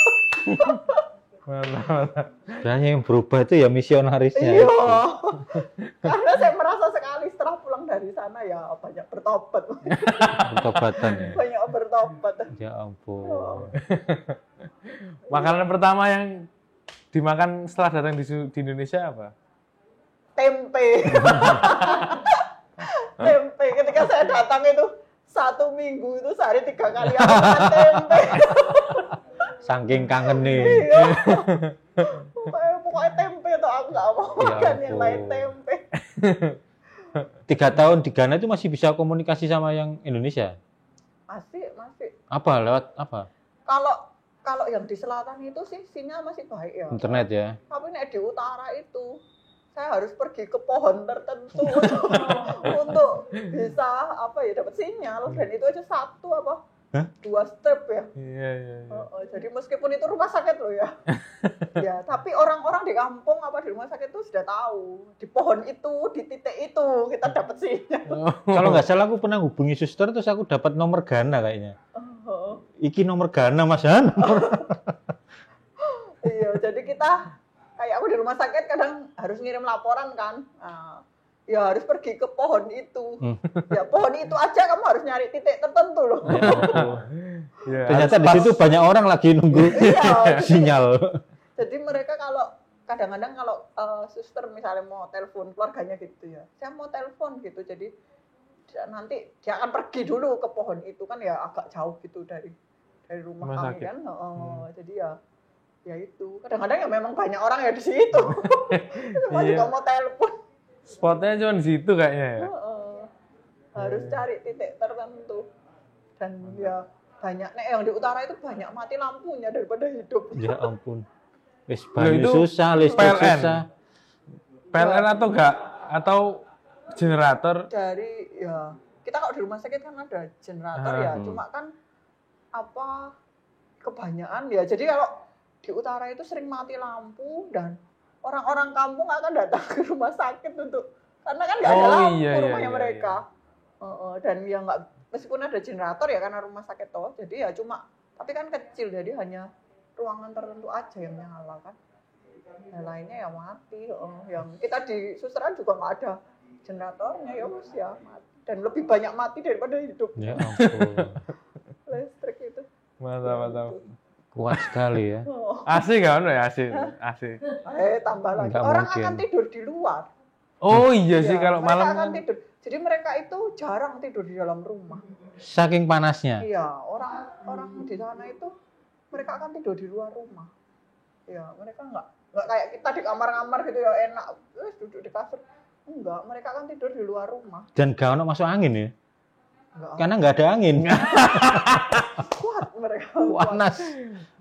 Sebenarnya yang berubah itu ya misionarisnya. iya itu. karena saya merasa sekali setelah pulang dari sana ya banyak bertobat Pertobatan ya. banyak bertobat Ya ampun. Makanan pertama yang dimakan setelah datang di Indonesia apa? tempe tempe ketika saya datang itu 1 minggu itu sehari 3 kali aku makan tempe Saking kangen nih. iya pokoknya tempe tuh aku nggak mau Ya makan yang ampun. lain tempe 3 tahun di Ghana itu masih bisa komunikasi sama yang Indonesia? masih Apa? Lewat apa? kalau yang di selatan itu sih sinyal masih baik ya Internet ya? tapi nek di utara itu saya harus pergi ke pohon tertentu untuk bisa apa ya dapat sinyal dan itu aja 2 step ya. Iya, iya, iya. Jadi meskipun itu rumah sakit loh ya. Ya, tapi orang-orang di kampung apa di rumah sakit itu sudah tahu di pohon itu, di titik itu kita dapat sinyal. Kalau nggak salah aku pernah hubungi suster terus aku dapat nomor Ghana kayaknya. Iki nomor Ghana Mas Han. Iya, jadi kita kayak aku di rumah sakit kadang harus ngirim laporan kan. Nah, ya harus pergi ke pohon itu. Ya pohon itu aja kamu harus nyari titik tertentu loh. Ya, Ternyata di situ banyak orang lagi nunggu Iya. sinyal. Jadi mereka kalau kadang-kadang kalau suster misalnya mau telepon keluarganya gitu ya, saya mau telepon gitu, jadi nanti dia akan pergi dulu ke pohon itu kan ya agak jauh gitu dari rumah Rumah kami sakit. kan. Jadi ya itu kadang-kadang ya memang banyak orang ya di situ. Semua Iya. juga mau telepon. Spotnya cuma di situ kayaknya ya. Harus cari titik tertentu dan ya banyak yang di utara itu banyak mati lampunya daripada hidup. Ya ampun. Wis Loh, banyu itu susah, listrik PLN. susah. PLN atau enggak? Atau generator? Dari ya kita kalau di rumah sakit kan ada generator ya, cuma kan apa kebanyakan ya. Jadi kalau di utara itu sering mati lampu dan orang-orang kampung akan datang ke rumah sakit untuk karena kan nggak ada lampu rumahnya mereka. Dan ya nggak meskipun ada generator ya karena rumah sakit toh, jadi ya cuma tapi kan kecil jadi hanya ruangan tertentu aja yang nyala kan. Yang lainnya ya mati. Yang kita di susteran juga nggak ada generatornya ya mas ya mati. Dan lebih banyak mati daripada hidup. Ya ampun. Listrik itu. Mantap. Kuat sekali ya. AC nggak ada ya AC? AC. Tambah lagi. Nggak Orang mungkin. akan tidur di luar. Oh iya sih kalau mereka malam. akan tidur. Jadi mereka itu jarang tidur di dalam rumah. Saking panasnya. Iya, orang di sana itu mereka akan tidur di luar rumah. Ya, mereka nggak kayak kita di kamar-kamar gitu ya enak, duduk di kasur. Enggak, mereka akan tidur di luar rumah. Dan gak ono masuk angin ya. Enggak. Karena nggak ada angin. Kuat mereka. Panas.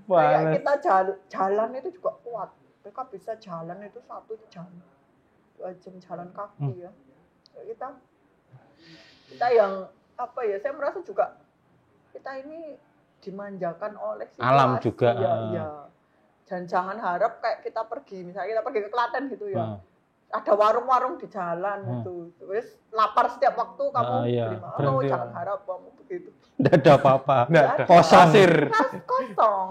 Kayak kita jalan itu juga kuat. Mereka bisa jalan itu 1 jam. 2 jam jalan kaki ya. Kita yang apa ya? Saya merasa juga kita ini dimanjakan oleh situasi. Alam juga. Iya. Dan jangan harap kayak kita pergi, misalnya kita pergi ke Klaten gitu ya. Ada warung-warung di jalan gitu. Terus lapar setiap waktu kamu iya. beli makan. Berhenti. Jangan harap kamu begitu. Nggak ada apa-apa. Nggak ada. Kosong. Pasir. Kosong.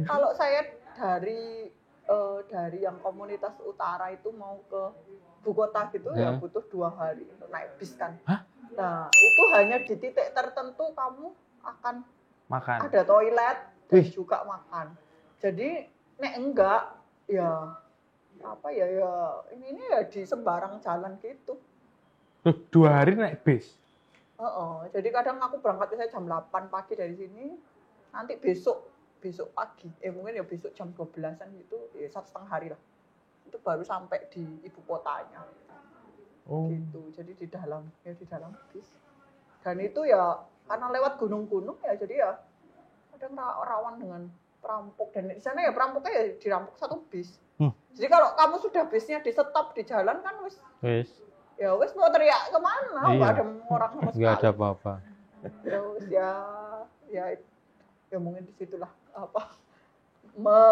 Kalau saya dari yang komunitas utara itu mau ke ibu kota gitu ya butuh 2 hari untuk naik bis kan. Nah itu hanya di titik tertentu kamu akan Makan. ada toilet dan juga makan. Jadi nek enggak ya apa ya ini ya di sembarang jalan gitu. 2 hari naik bis. Jadi kadang aku berangkat saya jam 8 pagi dari sini, nanti besok pagi, mungkin ya besok jam 12-an gitu, ya 1,5 hari lah. Itu baru sampai di ibu kotanya. Gitu. Jadi di dalam bis. Dan itu ya karena lewat gunung-gunung ya, jadi ya kadang rawan dengan perampok, dan di sana ya perampoknya ya dirampok satu bis. Jadi kalau kamu sudah bisnya di stop di jalan kan wis mau teriak kemana, nggak ada orang sama sekali. Nggak ada apa-apa. Terus ya mungkin disitulah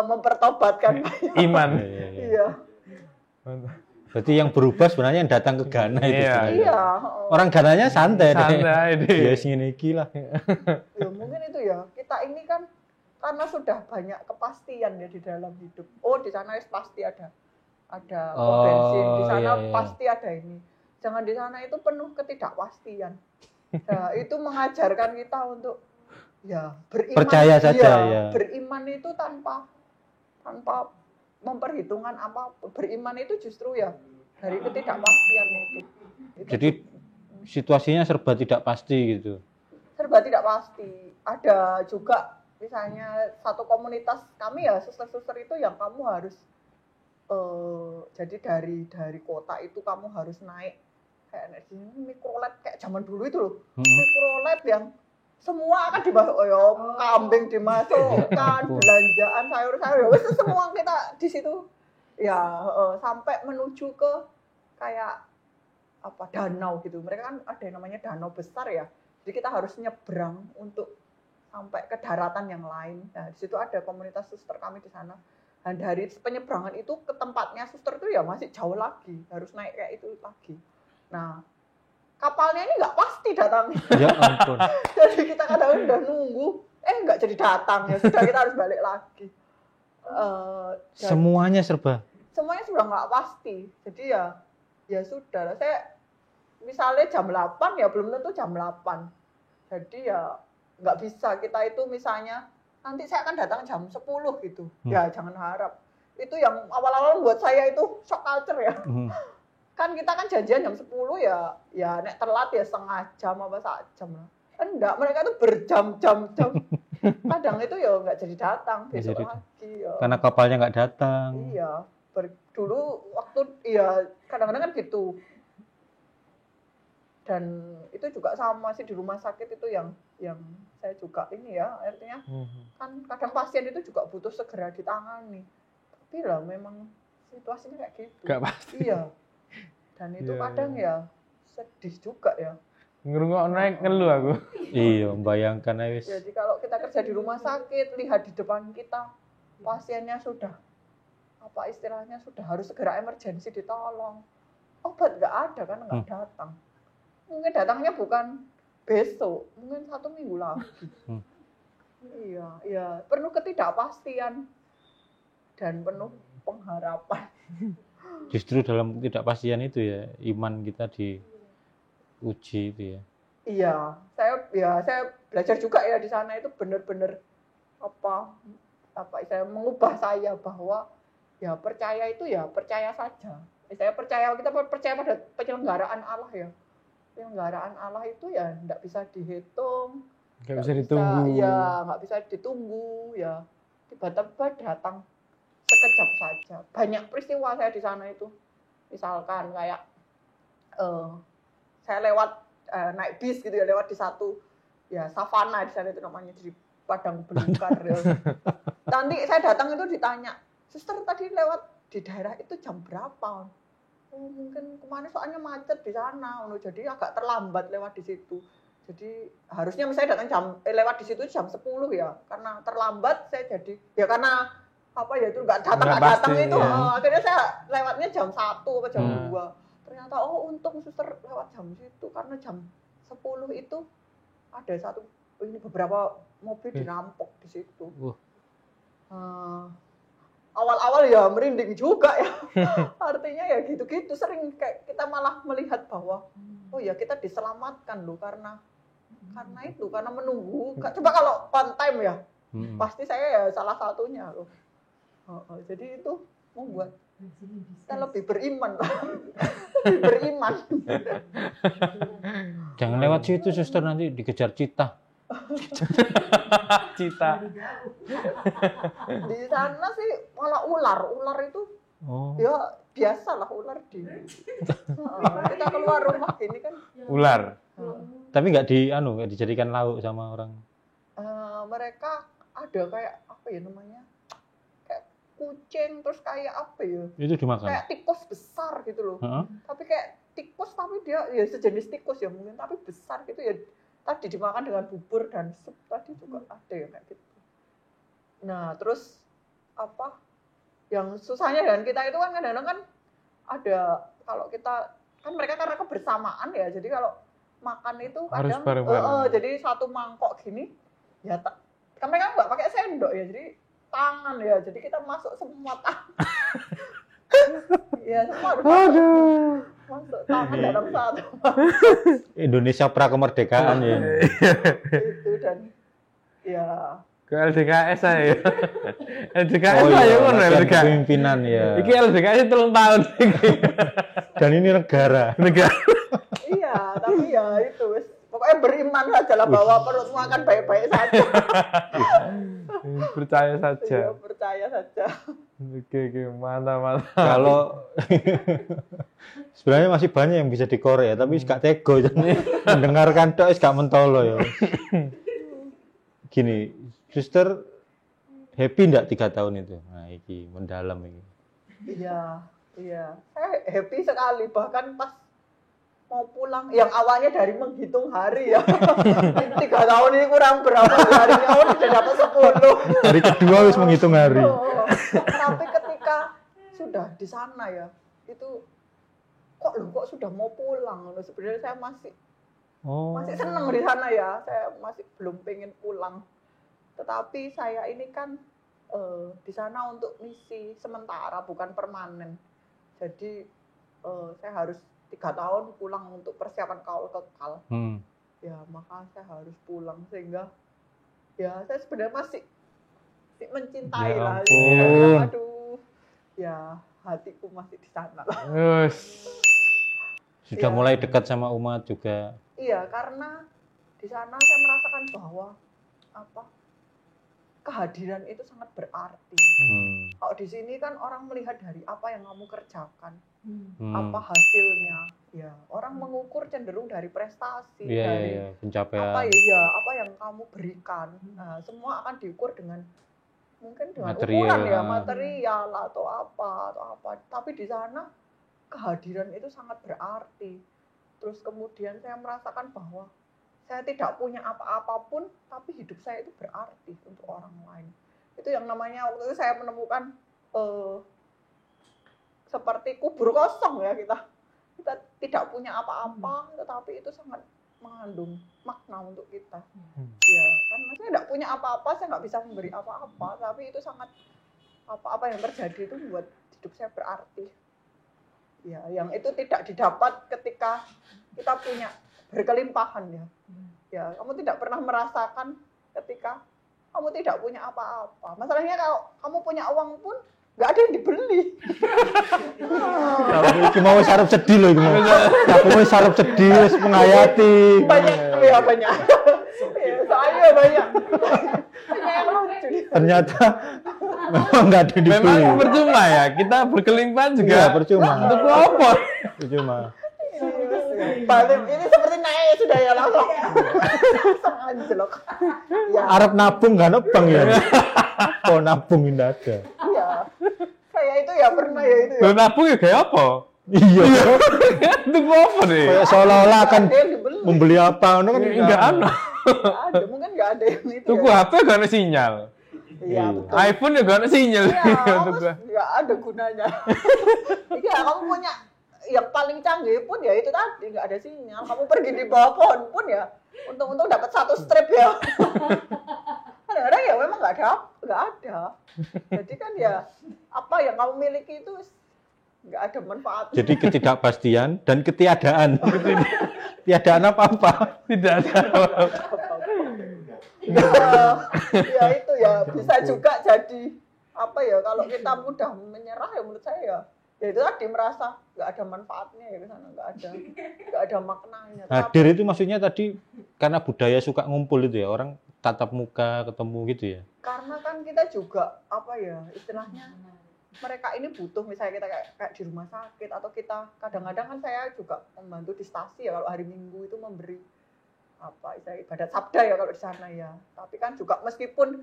mempertobatkan Iman. Iya. Berarti yang berubah sebenarnya yang datang ke Ghana itu. Iya. Orang Ghananya santai deh. Ya segini lah. Ya mungkin itu ya. Kita ini kan karena sudah banyak kepastian ya di dalam hidup. Oh, di sana pasti ada bensin, di sana pasti ada ini. Jangan di sana itu penuh ketidakpastian. Nah, itu mengajarkan kita untuk ya beriman. Percaya saja ya. Beriman itu tanpa memperhitungkan apapun. Beriman itu justru ya dari ketidakpastian itu. Jadi situasinya serba tidak pasti gitu. Serba tidak pasti. Ada juga misalnya satu komunitas kami ya, suster-suster itu yang kamu harus jadi dari kota itu kamu harus naik kayak energi mikrolet kayak zaman dulu itu loh. Mikrolet yang semua akan dimasuk, kambing dimasukkan, belanjaan sayur-sayur, ya wis semua kita di situ. Ya, sampai menuju ke kayak danau gitu. Mereka kan ada yang namanya danau besar ya. Jadi kita harus nyebrang untuk sampai ke daratan yang lain. Nah, di situ ada komunitas suster kami di sana. Dan dari penyeberangan itu ke tempatnya suster itu ya masih jauh lagi, harus naik kayak itu lagi. Nah, kapalnya ini nggak pasti datangnya. Ya ampun. Jadi kita kadang-kadang udah nunggu, nggak jadi datang ya. Sudah kita harus balik lagi. Semuanya sudah nggak pasti. Jadi ya sudah. Saya misalnya jam 8 ya belum tentu jam 8. Jadi ya nggak bisa kita itu misalnya nanti saya akan datang jam 10 gitu. Ya jangan harap. Itu yang awal-awal buat saya itu shock culture ya. Kan kita kan janjian jam 10 ya nek telat ya setengah jam apa 1 jam lah. Enggak, mereka tuh berjam-jam. Kadang itu ya nggak jadi datang besok lagi. Ya. Karena kapalnya nggak datang. Iya, dulu waktu kadang-kadang kan gitu. Dan itu juga sama sih di rumah sakit itu yang saya juga ini ya, artinya kan kadang pasien itu juga butuh segera ditangani. Tapi lah memang situasinya kayak gitu. Gak pasti. Iya. Dan itu kadang ya sedih juga ya. Ngerungok naik ngeluh aku. Iya, membayangkan wis. Jadi kalau kita kerja di rumah sakit, lihat di depan kita pasiennya sudah istilahnya sudah harus segera emergensi ditolong. Obat nggak ada kan nggak datang. Mungkin datangnya bukan besok, mungkin 1 minggu lagi. Iya, penuh ketidakpastian dan penuh pengharapan. Justru dalam ketidakpastian itu ya, iman kita diuji itu ya. Iya, saya belajar juga ya di sana itu benar-benar saya mengubah saya bahwa ya percaya itu ya percaya saja. Kita percaya pada penyelenggaraan Allah ya. Penyelenggaraan Allah itu ya nggak bisa dihitung, nggak bisa ditunggu. Nggak bisa ditunggu ya. Tiba-tiba datang sekejap saja. Banyak peristiwa saya di sana itu. Misalkan kayak saya lewat naik bis gitu ya, lewat di satu ya savana di sana itu namanya, jadi padang belukar. Ya. Nanti saya datang itu ditanya, suster tadi lewat di daerah itu jam berapa? Oh, mungkin kemarin soalnya macet di sana, jadi agak terlambat lewat di situ. Jadi harusnya misalnya datang lewat di situ jam 10 ya, karena terlambat saya jadi ya karena itu nggak datang itu. Ya. Akhirnya saya lewatnya jam 1 atau jam 2. Ternyata untung suster lewat jam situ, karena jam 10 itu ada beberapa mobil dirampok di situ. Awal-awal ya merinding juga ya. Artinya ya gitu-gitu, sering kayak kita malah melihat bahwa kita diselamatkan loh karena menunggu. Coba kalau on time ya, pasti saya ya salah satunya loh. Jadi itu membuat Kita lebih beriman. Lebih beriman. Jangan lewat situ suster, nanti dikejar cita. Cita. Di sana sih malah ular itu Oh. ya biasalah ular di. Kita keluar rumah gini kan. Ular. Tapi nggak dijadikan lauk sama orang. Mereka ada kayak apa ya namanya? Kayak kucing terus kayak apa ya? Itu dimakan. Kayak tikus besar gitu loh. Heeh. Tapi kayak tikus tapi dia ya sejenis tikus ya mungkin tapi besar gitu ya. Tadi dimakan dengan bubur dan sup tadi juga ada ya kayak gitu. Nah, terus apa? Yang susahnya dengan kita itu kan kadang-kadang kan ada kalau kita kan mereka karena kebersamaan ya. Jadi kalau makan itu Harus kadang bareng-bareng. jadi satu mangkok gini ya kan mereka nggak pakai sendok ya. Jadi tangan ya. Jadi kita masuk semua tangan. Ya semua harus masuk tangan dalam satu. Indonesia pra kemerdekaan ya. Itu dan ya Ke LDKS saya. LDKS Oh saya iya, ngono latihan LDKS. kepemimpinan ya. Iki LDKS 3 tahun iki. Dan ini negara. Negara. iya, tapi ya itu wis pokoknya beriman saja lah bahwa perutmu akan baik-baik saja. Percaya saja. Iya, percaya saja. Oke, mantap. Kalau sebenarnya masih banyak yang bisa dikorek ya, tapi gak tego. Mendengarkan tok wis gak mentolo ya. Gini, suster happy ndak 3 tahun itu? Nah, iki mendalam ini. Iya. Saya happy sekali bahkan pas mau pulang yang awalnya dari menghitung hari ya. 3 tahun ini kurang berapa harinya udah dapat 10. Hari kedua wis menghitung hari. Tapi ketika sudah di sana ya, itu kok sudah mau pulang. Sebenarnya saya masih senang di sana ya. Saya masih belum pengen pulang. Tetapi saya ini kan di sana untuk misi sementara bukan permanen. Jadi saya harus 3 tahun pulang untuk persiapan kaul kekal. Ya maka saya harus pulang sehingga ya saya sebenarnya masih mencintai Ya lah. ampun. Aduh, ya hatiku masih di sana lah. Sudah Ya. mulai dekat sama umat juga. Iya, karena di sana saya merasakan bahwa kehadiran itu sangat berarti. Kalau di sini kan orang melihat dari apa yang kamu kerjakan, apa hasilnya. Ya, orang mengukur cenderung dari prestasi, dari pencapaian. apa yang kamu berikan. Nah, semua akan diukur dengan mungkin dengan ukuran ya, material atau apa. Tapi di sana kehadiran itu sangat berarti. Terus kemudian saya merasakan bahwa saya tidak punya apa-apapun, tapi hidup saya itu berarti untuk orang lain. Itu yang namanya waktu itu saya menemukan seperti kubur kosong ya kita tidak punya apa-apa, tetapi itu sangat mengandung makna untuk kita. Ya, karena saya tidak punya apa-apa, saya nggak bisa memberi apa-apa, tapi itu sangat apa yang terjadi itu membuat hidup saya berarti. Ya, yang itu tidak didapat ketika kita punya berkelimpahan ya. Ya, kamu tidak pernah merasakan ketika kamu tidak punya apa-apa. Masalahnya kalau kamu punya uang pun nggak ada yang dibeli. Iki mau sarap sedih loh, iki mau. Aku mau sarap sedih, wis menghayati. Banyak. Ya, saya banyak. Banyak yang lucu. Ternyata memang nggak ada yang dibeli. Memang percuma ya, kita berkelimpahan juga. Iya, percuma. Untuk apa? Percuma. Balik ini seperti naik sudah ya langsung. Langsung anjlok. Ya. Arab nabung nggak nebang ya. Oh nabung tidak ada. Iya. Saya itu ya pernah ya itu ya. Lo nabung ya kayak apa? Iya. Untuk apa nih? Kayak seolah-olah akan Ada yang dibeli. membeli apa, kan Enggak ada. Nggak ada, mungkin nggak ada yang itu. Tuku ya. HP gak ada sinyal. Iya, betul. iPhone ya gak ada sinyal. Iya, Untuk gua. nggak ada gunanya. Iya, kamu punya yang paling canggih pun ya itu tadi nggak ada sinyal. Kamu pergi di bawah pohon pun ya, untung-untung dapat 1 strip ya. Kadang-kadang ya memang nggak ada. Jadi kan ya apa yang kamu miliki itu nggak ada manfaatnya. Jadi ketidakpastian dan ketiadaan. Tiadaan apa-apa. Tidak ada. Ya itu ya bisa juga jadi apa ya kalau kita mudah menyerah ya menurut saya ya Ya itu tadi merasa nggak ada manfaatnya ya ke sana, nggak ada maknanya. Hadir itu maksudnya tadi karena budaya suka ngumpul itu ya, orang tatap muka ketemu gitu ya. Karena kan kita juga apa ya istilahnya mereka ini butuh, misalnya kita kayak di rumah sakit atau kita kadang-kadang kan saya juga membantu di stasi ya, kalau hari Minggu itu memberi apa istilah ibadat sabda ya kalau di sana ya. Tapi kan juga meskipun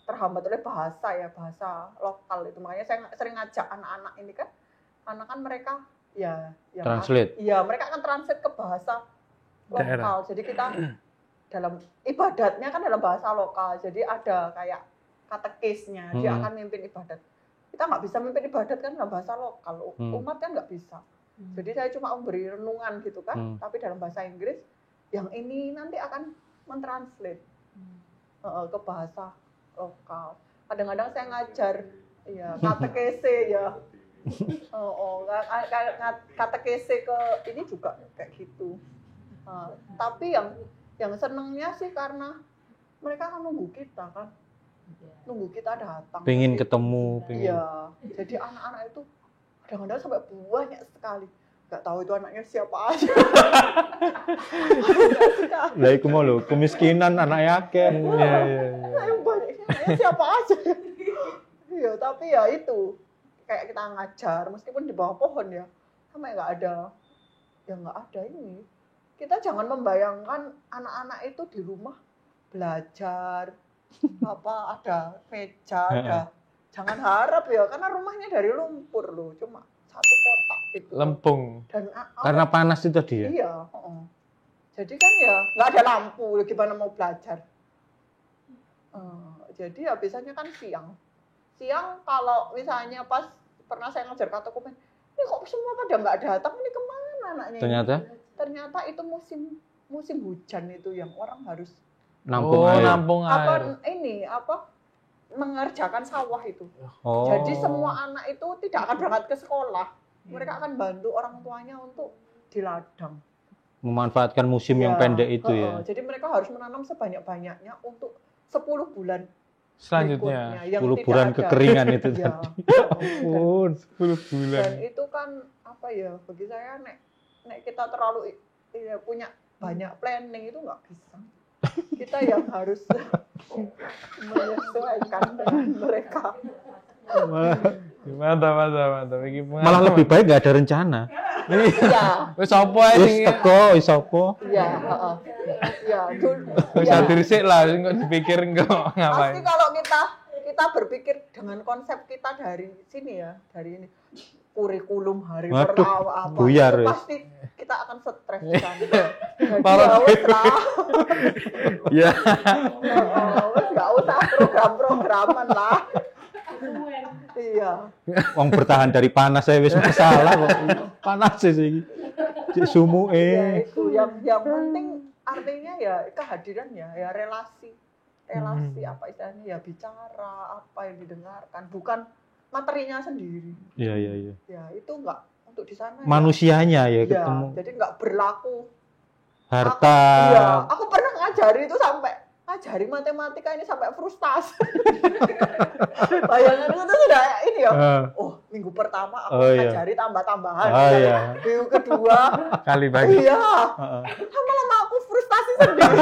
terhambat oleh bahasa lokal itu, makanya saya sering ngajak anak-anak ini kan, anak kan mereka ya Translate. Iya, mereka akan translate ke bahasa lokal. Daerah. Jadi kita dalam ibadatnya kan dalam bahasa lokal. Jadi ada kayak katekisnya, dia akan mimpin ibadat. Kita nggak bisa mimpin ibadat kan dalam bahasa lokal, umat kan nggak bisa. Jadi saya cuma memberi renungan gitu kan, tapi dalam bahasa Inggris, yang ini nanti akan mentranslate ke bahasa lokal. Kadang-kadang saya ngajar, ya katekese ya, katekese ke ini juga kayak gitu. Tapi yang senengnya sih karena mereka kan nunggu kita kan, nunggu kita datang. Pengen ketemu, pengen. Iya, jadi anak-anak itu kadang-kadang sampai banyak sekali. Nggak tahu itu anaknya siapa aja. Lah iku mau lho, kemiskinan anak yakin. Iya. Yang banyaknya anaknya siapa aja. Iya, tapi ya itu kayak kita ngajar meskipun di bawah pohon ya, sama nggak ada ini. Kita jangan membayangkan anak-anak itu di rumah belajar ada meja, ada. Jangan harap ya, karena rumahnya dari lumpur loh, cuma satu kotak gitu. Lempung. Dan Karena panas itu tadi ya? Iya. Jadi kan ya nggak ada lampu, gimana mau belajar? Jadi ya biasanya kan siang. Siang kalau misalnya pas pernah saya ngajar katekumen, ini kok semua pada nggak datang, ini kemana anaknya? Ternyata itu musim hujan itu yang orang harus nampung air. Nampung air. Mengerjakan sawah itu. Oh. Jadi semua anak itu tidak akan berangkat ke sekolah. Mereka akan bantu orang tuanya untuk di ladang. Memanfaatkan musim yang pendek itu ya. Jadi mereka harus menanam sebanyak-banyaknya untuk 10 bulan selanjutnya. 10 bulan kekeringan itu ya. tadi. Ya ampun, 10 bulan. Dan itu kan apa ya, bagi saya nek kita terlalu punya banyak planning itu nggak bisa. Kita yang harus menyesuaikan dengan mereka. Mantap. Malah lebih baik nggak ada rencana. Iya. Wis apa ae Wis teko, wis apa? Iya, Iya, wis dirisik lah, kok dipikir kok ngapain. Pasti kalau kita berpikir dengan konsep kita dari sini ya, dari ini kurikulum hari pertama apa, buyar, itu pasti kita akan stres di sana. Jadi Parah. wes lah. Ya. Wes nggak usah program-programan lah. Iya. Wong bertahan dari panas saya wis masalah kok. Panas sih. Cek sumuke. Ya itu yang penting artinya ya kehadiran ya relasi apa istilahnya ya, bicara apa yang didengarkan, bukan materinya sendiri. Iya. Ya itu enggak untuk di sana. Manusianya ya ketemu. Jadi enggak berlaku Harta. Aku pernah ngajari itu ngajari matematika ini sampai frustasi. Bayangan itu sudah ini ya. Minggu pertama aku ngajari tambah-tambahan. Minggu kedua kali bagi. Iya. Lama-lama aku frustasi sendiri.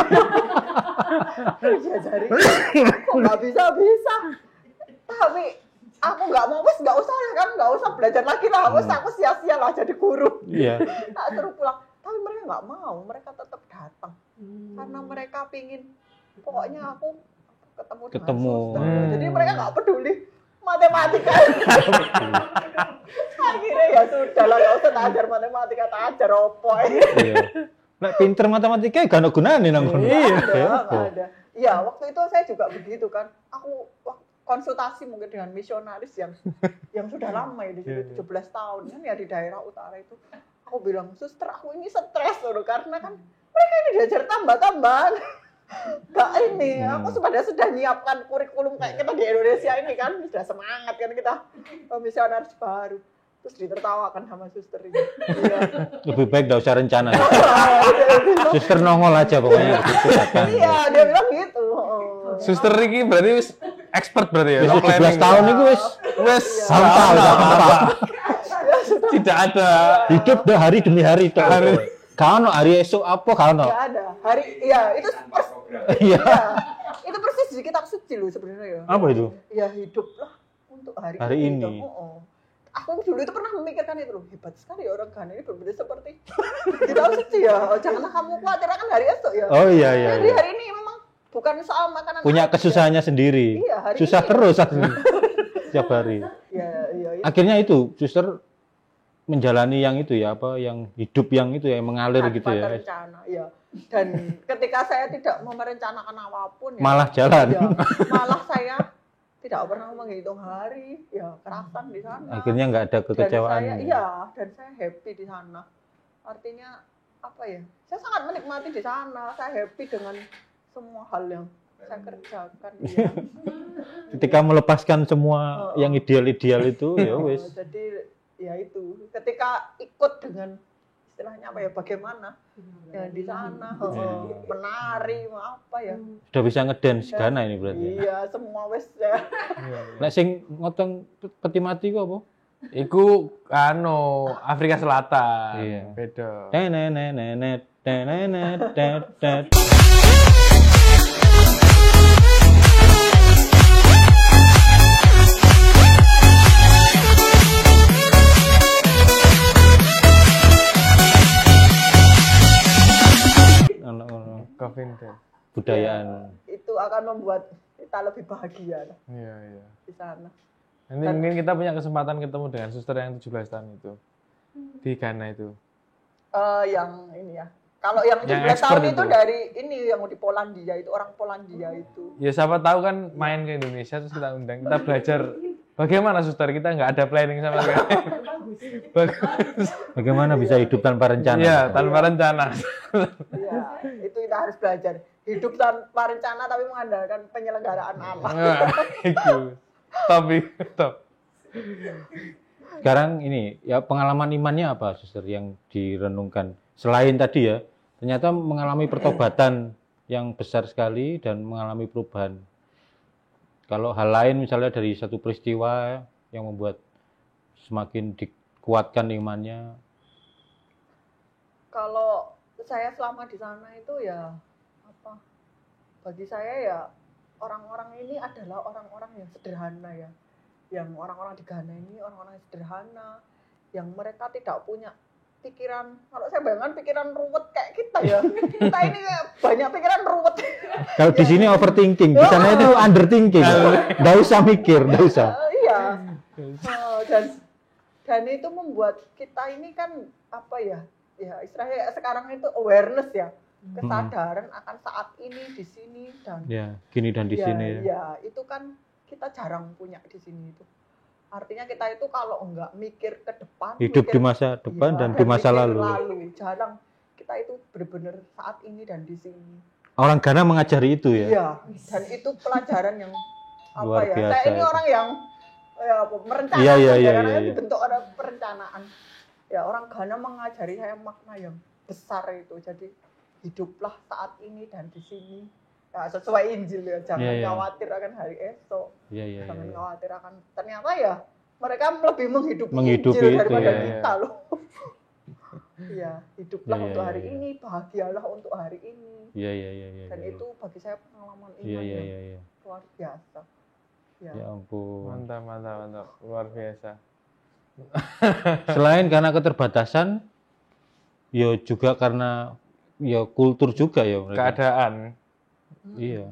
Diajari kok nggak bisa. Tapi aku nggak usah belajar lagi lah. Aku sia-sia lah jadi guru. Iya. Tak terus pulang. Tapi mereka nggak mau, mereka tetap datang. Karena mereka pingin, pokoknya aku ketemu. Jadi mereka nggak peduli matematika. Akhirnya ya sudah lah, nggak usah tak ajar matematika, tak ajar opo. Iya. Nek pinter matematika gak ada gunanya nang kono. Nggak ada. Iya, waktu itu saya juga begitu kan. Aku konsultasi mungkin dengan misionaris yang sudah lama ya di situ 17 tahun kan ya di daerah utara itu. Aku bilang, "Suster, aku ini stres loh karena kan mereka ini diajar tambah-tambahan." Gak ini, aku sudah nyiapkan kurikulum kayak kita di Indonesia ini kan, sudah semangat kan kita misionaris baru. Terus ditertawakan sama suster ini. Iya. Lebih baik gak usah rencana. Suster nongol aja pokoknya. Iya, dia bilang gitu. Suster ini berarti wis expert berarti ya. Wis 17 tahun itu wis Wes Hampa, udah hampa. tidak ada. Hidup dah hari demi hari tok. Kano hari esok apa kano? Nggak ada. Hari, ya itu Iya. ya, itu persis di kitab suci loh sebenarnya ya. Apa itu? Ya hiduplah untuk hari Ini. Oh. Aku dulu itu pernah memikirkan itu loh, hebat sekali ya orang Ghana ini berbeda seperti kitab suci ya. Oh, janganlah kamu khawatir akan hari esok ya. Oh iya iya. Jadi iya. hari ini memang bukan soal makanan. Punya aja. kesusahannya sendiri. Iya, hari Susah ini. terus setiap hari. Ya. Akhirnya itu, suster menjalani yang itu ya, apa yang hidup yang itu ya, yang mengalir Tanpa gitu ya. terencana, ya. Dan ketika saya tidak merencanakan apapun, ya, Malah jalan. ya, malah saya tidak pernah menghitung hari, ya kerasan di sana. Akhirnya nggak ada kekecewaan. Dan saya happy di sana. Artinya apa ya? Saya sangat menikmati di sana. Saya happy dengan semua hal yang saya kerjakan. Ya. Ketika melepaskan semua yang ideal-ideal itu, ya wis. Jadi ya itu ketika ikut dengan istilahnya apa ya, bagaimana ya di sana menari apa ya, Sudah bisa ngedance Ghana ini berarti. iya semua wes ya. Nek sing ngotong peti mati kok apa? Iku Afrika Selatan. Iya. Beda. Tenenenenet, tenenet, tetet. Kevin Dale. Budayaan. Itu akan membuat kita lebih bahagia Iya. di sana. Nanti mungkin kita punya kesempatan ketemu dengan suster yang 17 tahun itu. Di Ghana itu. Yang ini ya. Kalau yang Yang 17 tahun expert itu itu. dari ini yang di Polandia itu, orang Polandia itu. Ya siapa tahu kan main ke Indonesia terus kita undang. Kita belajar bagaimana suster, kita nggak ada planning sama sekali. Bagaimana bisa hidup tanpa rencana? Iya, tanpa rencana. Iya, itu kita harus belajar. Hidup tanpa rencana tapi mengandalkan penyelenggaraan Allah. Nah, itu. Top. Sekarang ini ya pengalaman imannya apa, suster, yang direnungkan? Selain tadi ya, ternyata mengalami pertobatan yang besar sekali dan mengalami perubahan. Kalau hal lain misalnya dari satu peristiwa yang membuat semakin dikuatkan imannya. Kalau saya selama di sana itu ya apa? Bagi saya ya orang-orang ini adalah orang-orang yang sederhana ya. Yang orang-orang di Ghana ini orang-orang yang sederhana, yang mereka tidak punya pikiran, kalau saya bayangkan pikiran ruwet kayak kita ya. Kita ini banyak pikiran ruwet. Kalau di sini overthinking, di sana itu underthinking. Nggak usah mikir, nggak usah. Iya. Dan itu membuat kita ini kan apa ya? Ya istilahnya sekarang itu awareness ya, kesadaran akan saat ini di sini dan Ya, gini dan di sini. Ya, itu kan kita jarang punya di sini itu. Artinya kita itu kalau enggak mikir ke depan, Hidup di masa depan dan di masa mikir lalu. Jarang kita itu benar-benar saat ini dan di sini. Orang Ghana mengajari itu ya. Iya, dan itu pelajaran yang apa Luar ya? biasa Saya ini itu. orang yang merencanakan, Iya, karena iya. dibentuk ada perencanaan. Ya, orang Ghana mengajari saya makna yang besar itu. Jadi hiduplah saat ini dan di sini. Ya, sesuai Injil ya, jangan Iya. khawatir akan hari esok. Iya. Jangan khawatir akan, ternyata ya mereka lebih menghidupi Menghidupi Injil itu, daripada ya. kita loh. Iya, hiduplah Iya, untuk iya, hari iya. ini, bahagialah untuk hari ini. Iya. Dan itu bagi saya pengalaman iman Iya. yang luar biasa. Ya. Ya ampun. Mantap. Luar biasa. Selain karena keterbatasan, ya juga karena ya kultur juga ya mereka. Keadaan. Iya.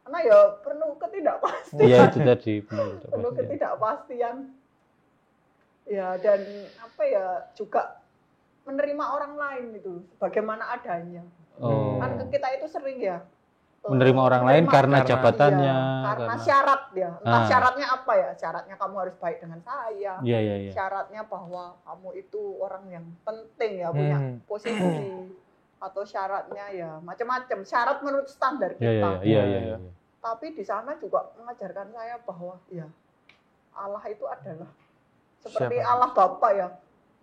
Karena ya penuh ketidakpastian. Iya itu tadi benar. Penuh ketidakpastian. Ya, dan apa ya, juga menerima orang lain itu bagaimana adanya. Oh. Kan kita itu sering ya Menerima orang lain karena jabatannya. iya, karena syarat ya. Entah Ah. syaratnya apa ya? Syaratnya kamu harus baik dengan saya. Iya. Syaratnya bahwa kamu itu orang yang penting ya, punya posisi. Atau syaratnya ya macam-macam. Syarat menurut standar kita. Iya. Tapi di sana juga mengajarkan saya bahwa ya Allah itu adalah seperti Siapa? Allah Bapa ya.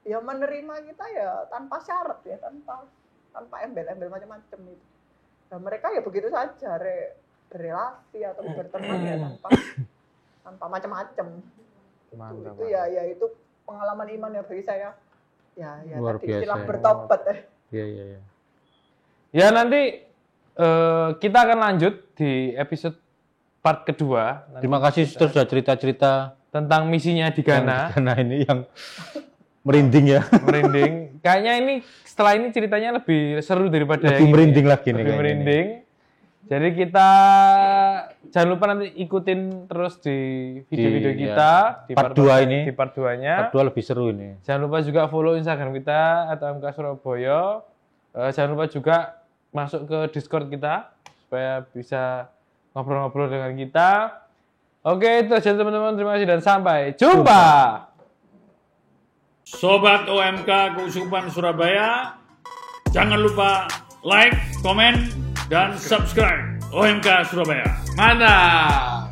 Ya menerima kita ya tanpa syarat ya, tanpa embel-embel macam-macam itu. Dan mereka ya begitu saja berrelasi atau berteman ya tanpa macam-macam. Mantap. Itu ya itu pengalaman iman ya bagi saya. Ya Luar tadi istilah biasa ya. bertobat. Iya. Ya nanti kita akan lanjut di episode part kedua. Nanti Terima kasih suster sudah cerita-cerita tentang misinya di Ghana. Ghana ini yang merinding ya. Merinding. Kayaknya ini setelah ini ceritanya lebih seru daripada Lebih yang merinding ini. lagi nih Lebih kayaknya merinding. Jadi kita jangan lupa nanti ikutin terus di video-video Di, kita di part 2 ini. Di part 2-nya. Part 2 lebih seru ini. Jangan lupa juga follow Instagram kita atau MK Surabaya. Jangan lupa juga masuk ke Discord kita supaya bisa ngobrol-ngobrol dengan kita. Oke, itu aja teman-teman. Terima kasih dan sampai jumpa. Sobat OMK Keuskupan Surabaya, jangan lupa like, komen, dan subscribe OMK Surabaya. Mantap.